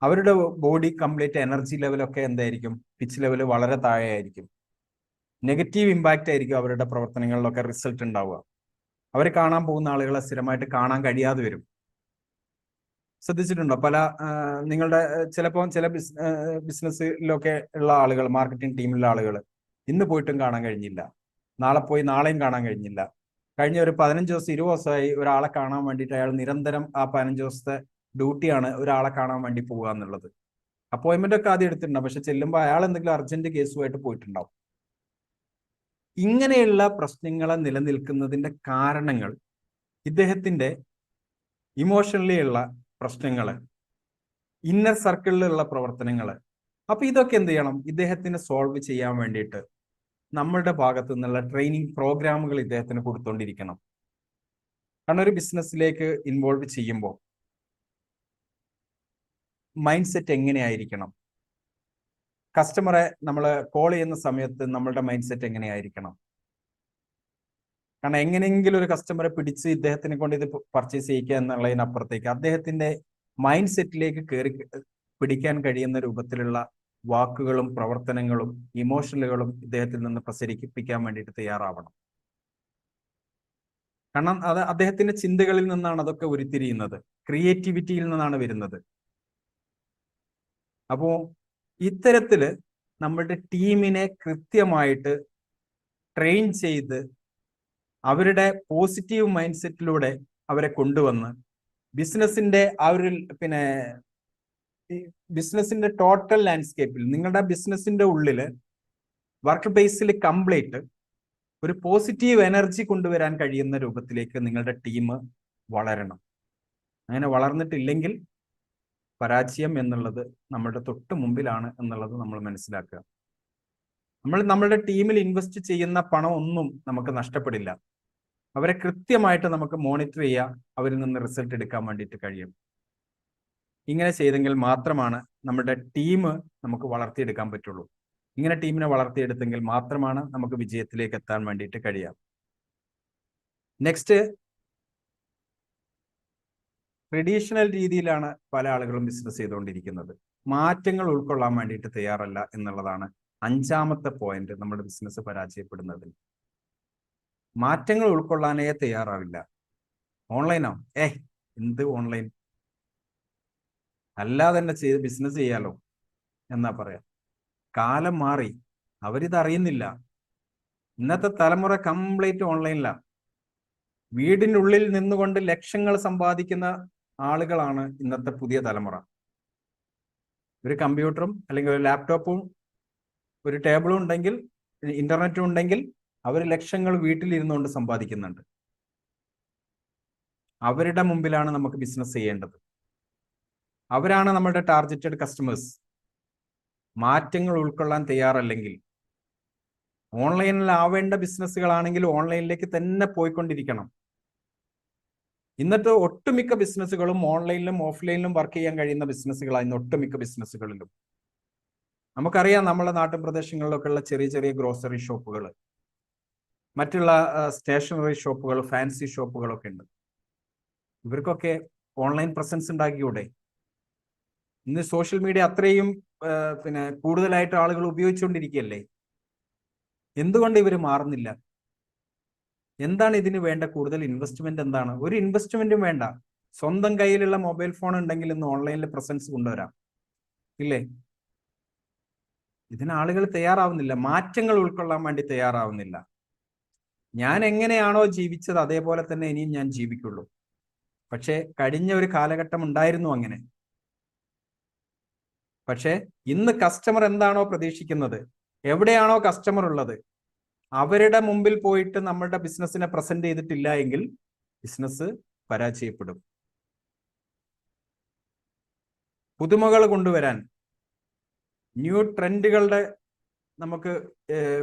അവരുടെ ബോഡി കംപ്ലീറ്റ് എനർജി ലെവലൊക്കെ എന്തായിരിക്കും? പിച്ച് ലെവൽ വളരെ താഴെയായിരിക്കും. നെഗറ്റീവ് ഇമ്പാക്റ്റ് ആയിരിക്കും അവരുടെ പ്രവർത്തനങ്ങളിലൊക്കെ റിസൾട്ട് ഉണ്ടാവുക. അവർ കാണാൻ പോകുന്ന ആളുകളെ സ്ഥിരമായിട്ട് കാണാൻ കഴിയാതെ വരും. ശ്രദ്ധിച്ചിട്ടുണ്ടോ? നിങ്ങളുടെ ചിലപ്പോൾ ചില ബിസിനസ്സിലൊക്കെ ഉള്ള ആളുകൾ, മാർക്കറ്റിംഗ് ടീമിലുള്ള ആളുകൾ ഇന്ന് പോയിട്ടും കാണാൻ കഴിഞ്ഞില്ല, നാളെ പോയി നാളെയും കാണാൻ കഴിഞ്ഞില്ല. കഴിഞ്ഞ ഒരു 15 ദിവസം 20 ദിവസമായി ഒരാളെ കാണാൻ വേണ്ടിയിട്ട് അയാൾ നിരന്തരം ആ 15 ദിവസത്തെ ഡ്യൂട്ടിയാണ് ഒരാളെ കാണാൻ വേണ്ടി പോകുക എന്നുള്ളത്. അപ്പോയിന്റ്മെന്റ് ഒക്കെ ആദ്യം എടുത്തിട്ടുണ്ടാവും, പക്ഷെ ചെല്ലുമ്പോൾ അയാൾ എന്തെങ്കിലും അർജന്റ് കേസുമായിട്ട് പോയിട്ടുണ്ടാവും. ഇങ്ങനെയുള്ള പ്രശ്നങ്ങളെ നിലനിൽക്കുന്നതിന്റെ കാരണങ്ങൾ ഇദ്ദേഹത്തിന്റെ ഇമോഷണലി ഉള്ള പ്രശ്നങ്ങള്, ഇന്നർ സർക്കിളിലുള്ള പ്രവർത്തനങ്ങള്. അപ്പൊ ഇതൊക്കെ എന്ത് ചെയ്യണം? ഇദ്ദേഹത്തിന് സോൾവ് ചെയ്യാൻ വേണ്ടിയിട്ട് നമ്മളുടെ ഭാഗത്തു നിന്നുള്ള ട്രെയിനിങ് പ്രോഗ്രാമുകൾ ഇദ്ദേഹത്തിന് കൊടുത്തോണ്ടിരിക്കണം. കാരണം ഒരു ബിസിനസ്സിലേക്ക് ഇൻവോൾവ് ചെയ്യുമ്പോൾ മൈൻഡ് സെറ്റ് എങ്ങനെയായിരിക്കണം, കസ്റ്റമറെ നമ്മൾ കോൾ ചെയ്യുന്ന സമയത്ത് നമ്മളുടെ മൈൻഡ് സെറ്റ് എങ്ങനെയായിരിക്കണം. കാരണം എങ്ങനെയെങ്കിലും ഒരു കസ്റ്റമറെ പിടിച്ച് ഇദ്ദേഹത്തിനെ കൊണ്ട് ഇത് പർച്ചേസ് ചെയ്യിക്കുക എന്നുള്ളതിനപ്പുറത്തേക്ക് അദ്ദേഹത്തിന്റെ മൈൻഡ് സെറ്റിലേക്ക് കയറി പിടിക്കാൻ കഴിയുന്ന രൂപത്തിലുള്ള വാക്കുകളും പ്രവർത്തനങ്ങളും ഇമോഷനുകളും ഇദ്ദേഹത്തിൽ നിന്ന് പ്രസരിപ്പിക്കാൻ വേണ്ടിയിട്ട് തയ്യാറാവണം. കാരണം അത് അദ്ദേഹത്തിന്റെ ചിന്തകളിൽ നിന്നാണ് അതൊക്കെ ഉരുത്തിരിയുന്നത്, ക്രിയേറ്റിവിറ്റിയിൽ നിന്നാണ് വരുന്നത്. അപ്പോ ഇത്തരത്തില് നമ്മളുടെ ടീമിനെ കൃത്യമായിട്ട് ട്രെയിൻ ചെയ്ത് അവരുടെ പോസിറ്റീവ് മൈൻഡ് സെറ്റിലൂടെ അവരെ കൊണ്ടുവന്ന് ബിസിനസിന്റെ ആ ഒരു ബിസിനസിന്റെ ടോട്ടൽ ലാൻഡ്സ്കേപ്പിൽ, നിങ്ങളുടെ ബിസിനസിന്റെ ഉള്ളില് വർക്ക് ബേസിൽ കംപ്ലീറ്റ് ഒരു പോസിറ്റീവ് എനർജി കൊണ്ടുവരാൻ കഴിയുന്ന രൂപത്തിലേക്ക് നിങ്ങളുടെ ടീം വളരണം. അങ്ങനെ വളർന്നിട്ടില്ലെങ്കിൽ പരാജയം എന്നുള്ളത് നമ്മുടെ തൊട്ട് മുമ്പിലാണ് എന്നുള്ളത് നമ്മൾ മനസ്സിലാക്കുക. നമ്മൾ നമ്മളുടെ ടീമിൽ ഇൻവെസ്റ്റ് ചെയ്യുന്ന പണം ഒന്നും നമുക്ക് നഷ്ടപ്പെടില്ല. അവരെ കൃത്യമായിട്ട് നമുക്ക് മോണിറ്റർ ചെയ്യാം, അവരിൽ നിന്ന് റിസൾട്ട് എടുക്കാൻ വേണ്ടിയിട്ട് കഴിയും. ഇങ്ങനെ ചെയ്തെങ്കിൽ മാത്രമാണ് നമ്മുടെ ടീം നമുക്ക് വളർത്തിയെടുക്കാൻ പറ്റുള്ളൂ. ഇങ്ങനെ ടീമിനെ വളർത്തിയെടുത്തെങ്കിൽ മാത്രമാണ് നമുക്ക് വിജയത്തിലേക്ക് എത്താൻ വേണ്ടിയിട്ട് കഴിയാം. നെക്സ്റ്റ്, ട്രഡീഷണൽ രീതിയിലാണ് പല ആളുകളും ബിസിനസ് ചെയ്തുകൊണ്ടിരിക്കുന്നത്. മാറ്റങ്ങൾ ഉൾക്കൊള്ളാൻ വേണ്ടിയിട്ട് തയ്യാറല്ല എന്നുള്ളതാണ് 5ാമത്തെ പോയിന്റ് നമ്മുടെ ബിസിനസ് പരാജയപ്പെടുന്നതിൽ. മാറ്റങ്ങൾ ഉൾക്കൊള്ളാനേ തയ്യാറാവില്ല. ഓൺലൈനോ? എന്ത് ഓൺലൈൻ? അല്ലാതെ തന്നെ ചെയ്ത് ബിസിനസ് ചെയ്യാലോ എന്നാ പറയാ. കാലം മാറി, അവരിത് അറിയുന്നില്ല. ഇന്നത്തെ തലമുറ കംപ്ലീറ്റ് ഓൺലൈനിലാണ്. വീടിനുള്ളിൽ നിന്നുകൊണ്ട് ലക്ഷങ്ങൾ സമ്പാദിക്കുന്ന ആളുകളാണ് ഇന്നത്തെ പുതിയ തലമുറ. ഒരു കമ്പ്യൂട്ടറും അല്ലെങ്കിൽ ഒരു ലാപ്ടോപ്പും ഒരു ടേബിളും ഉണ്ടെങ്കിൽ, ഇന്റർനെറ്റും ഉണ്ടെങ്കിൽ അവർ ലക്ഷങ്ങൾ വീട്ടിലിരുന്നുകൊണ്ട് സമ്പാദിക്കുന്നുണ്ട്. അവരുടെ മുമ്പിലാണ് നമുക്ക് ബിസിനസ് ചെയ്യേണ്ടത്. അവരാണ് നമ്മുടെ ടാർഗറ്റഡ് കസ്റ്റമേഴ്സ്. മാറ്റങ്ങൾ ഉൾക്കൊള്ളാൻ തയ്യാറല്ലെങ്കിൽ, ഓൺലൈനിൽ ആവേണ്ട ബിസിനസ്സുകളാണെങ്കിൽ ഓൺലൈനിലേക്ക് തന്നെ പോയിക്കൊണ്ടിരിക്കണം. ഇന്നത്തെ ഒട്ടുമിക്ക ബിസിനസ്സുകളും ഓൺലൈനിലും ഓഫ്ലൈനിലും വർക്ക് ചെയ്യാൻ കഴിയുന്ന ബിസിനസ്സുകളാണ് ഇന്ന് ഒട്ടുമിക്ക ബിസിനസ്സുകളിലും. നമുക്കറിയാം, നമ്മുടെ നാട്ടിൻ പ്രദേശങ്ങളിലൊക്കെ ഉള്ള ചെറിയ ചെറിയ ഗ്രോസറി ഷോപ്പുകൾ, മറ്റുള്ള സ്റ്റേഷനറി ഷോപ്പുകൾ, ഫാൻസി ഷോപ്പുകളൊക്കെ ഉണ്ട്. ഇവർക്കൊക്കെ ഓൺലൈൻ പ്രസൻസ് ഉണ്ടാക്കിയൂടെ? ഇന്ന് സോഷ്യൽ മീഡിയ അത്രയും കൂടുതലായിട്ട് ആളുകൾ ഉപയോഗിച്ചുകൊണ്ടിരിക്കുകയല്ലേ. എന്തുകൊണ്ട് ഇവർ മാറുന്നില്ല? എന്താണ് ഇതിന് വേണ്ട കൂടുതൽ ഇൻവെസ്റ്റ്മെന്റ്? എന്താണ്? ഒരു ഇൻവെസ്റ്റ്മെന്റും വേണ്ട. സ്വന്തം കയ്യിലുള്ള മൊബൈൽ ഫോൺ ഉണ്ടെങ്കിൽ ഇന്ന് ഓൺലൈനിൽ പ്രസൻസ് കൊണ്ടുവരാം, ഇല്ലേ? ഇതിന് ആളുകൾ തയ്യാറാവുന്നില്ല. മാറ്റങ്ങൾ ഉൾക്കൊള്ളാൻ വേണ്ടി തയ്യാറാവുന്നില്ല. ഞാൻ എങ്ങനെയാണോ ജീവിച്ചത് അതേപോലെ തന്നെ ഇനിയും ഞാൻ ജീവിക്കുള്ളൂ. പക്ഷേ കഴിഞ്ഞ ഒരു കാലഘട്ടം ഉണ്ടായിരുന്നു അങ്ങനെ. പക്ഷേ ഇന്ന് കസ്റ്റമർ എന്താണോ പ്രതീക്ഷിക്കുന്നത്, എവിടെയാണോ കസ്റ്റമർ ഉള്ളത്, അവരുടെ മുമ്പിൽ പോയിട്ട് നമ്മളുടെ ബിസിനസ്സിനെ പ്രസന്റ് ചെയ്തിട്ടില്ല എങ്കിൽ ബിസിനസ് പരാജയപ്പെടും. പുതുമകൾ കൊണ്ടുവരാൻ, ന്യൂ ട്രെൻഡുകളുടെ നമുക്ക്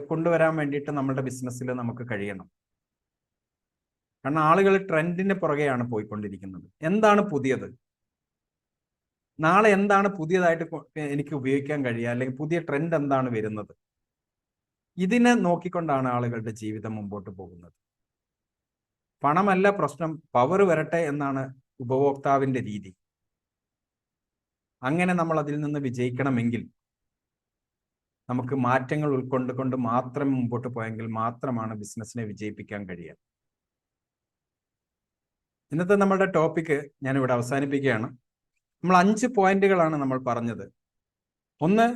കൊണ്ടുവരാൻ വേണ്ടിയിട്ട് നമ്മളുടെ ബിസിനസ്സിൽ നമുക്ക് കഴിയണം. കാരണം ആളുകൾ ട്രെൻഡിന് പുറകെയാണ് പോയിക്കൊണ്ടിരിക്കുന്നത്. എന്താണ് പുതിയത്? നാളെ എന്താണ് പുതിയതായിട്ട് എനിക്ക് ഉപയോഗിക്കാൻ കഴിയുക, അല്ലെങ്കിൽ പുതിയ ട്രെൻഡ് എന്താണ് വരുന്നത്? ഇതിനെ നോക്കിക്കൊണ്ടാണ് ആളുകളുടെ ജീവിതം മുമ്പോട്ട് പോകുന്നത്. പണമല്ല പ്രശ്നം, പവർ വരട്ടെ എന്നാണ് ഉപഭോക്താവിന്റെ രീതി. അങ്ങനെ നമ്മൾ അതിൽ നിന്ന് വിജയിക്കണമെങ്കിൽ നമുക്ക് മാറ്റങ്ങൾ ഉൾക്കൊണ്ടുകൊണ്ട് മാത്രം മുമ്പോട്ട് പോയെങ്കിൽ മാത്രമാണ് ബിസിനസ്സിനെ വിജയിപ്പിക്കാൻ കഴിയുക. ഇന്നത്തെ നമ്മളുടെ ടോപ്പിക്ക് ഞാനിവിടെ അവസാനിപ്പിക്കുകയാണ്. നമ്മൾ 5 പോയിന്റുകളാണ് നമ്മൾ പറഞ്ഞത്. ഒന്ന്,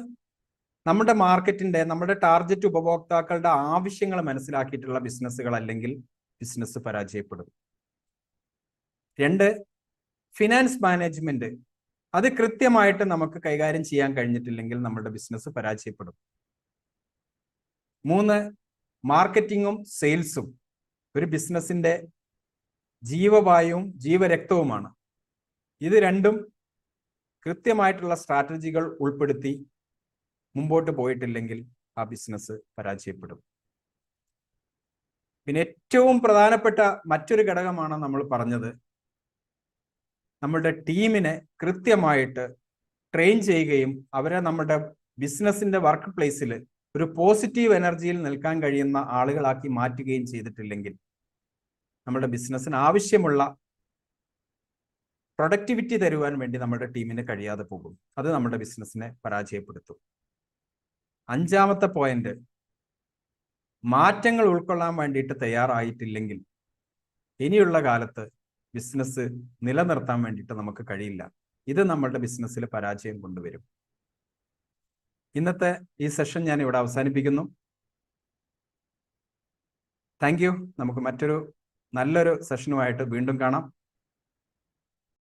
നമ്മുടെ മാർക്കറ്റിന്റെ, നമ്മുടെ ടാർഗറ്റ് ഉപഭോക്താക്കളുടെ ആവശ്യങ്ങൾ മനസ്സിലാക്കിയിട്ടുള്ള ബിസിനസ്സുകൾ അല്ലെങ്കിൽ ബിസിനസ് പരാജയപ്പെടും. 2, ഫിനാൻസ് മാനേജ്മെന്റ്, അത് കൃത്യമായിട്ട് നമുക്ക് കൈകാര്യം ചെയ്യാൻ കഴിഞ്ഞിട്ടില്ലെങ്കിൽ നമ്മുടെ ബിസിനസ് പരാജയപ്പെടും. 3, മാർക്കറ്റിങ്ങും സെയിൽസും ഒരു ബിസിനസിന്റെ ജീവവായുവും ജീവരക്തവുമാണ്. ഇത് രണ്ടും കൃത്യമായിട്ടുള്ള സ്ട്രാറ്റജികൾ ഉൾപ്പെടുത്തി മുമ്പോട്ട് പോയിട്ടില്ലെങ്കിൽ ആ ബിസിനസ് പരാജയപ്പെടും. പിന്നെ ഏറ്റവും പ്രധാനപ്പെട്ട മറ്റൊരു ഘടകമാണ് നമ്മൾ പറഞ്ഞത്, നമ്മളുടെ ടീമിനെ കൃത്യമായിട്ട് ട്രെയിൻ ചെയ്യുകയും അവരെ നമ്മുടെ ബിസിനസിന്റെ വർക്ക് പ്ലേസിൽ ഒരു പോസിറ്റീവ് എനർജിയിൽ നിൽക്കാൻ കഴിയുന്ന ആളുകളാക്കി മാറ്റുകയും ചെയ്തിട്ടില്ലെങ്കിൽ നമ്മുടെ ബിസിനസ്സിന് ആവശ്യമുള്ള പ്രൊഡക്ടിവിറ്റി തരുവാൻ വേണ്ടി നമ്മുടെ ടീമിന് കഴിയാതെ പോകും. അത് നമ്മുടെ ബിസിനസ്സിനെ പരാജയപ്പെടുത്തും. 5ാമത്തെ പോയിന്റ്, മാറ്റങ്ങൾ ഉൾക്കൊള്ളാൻ വേണ്ടിയിട്ട് തയ്യാറായിട്ടില്ലെങ്കിൽ ഇനിയുള്ള കാലത്ത് ബിസിനസ് നിലനിർത്താൻ വേണ്ടിയിട്ട് നമുക്ക് കഴിയില്ല. ഇത് നമ്മളുടെ ബിസിനസ്സിൽ പരാജയം കൊണ്ടുവരും. ഇന്നത്തെ ഈ സെഷൻ ഞാൻ ഇവിടെ അവസാനിപ്പിക്കുന്നു. Thank you. നമുക്ക് മറ്റൊരു നല്ലൊരു സെഷനുമായിട്ട് വീണ്ടും കാണാം.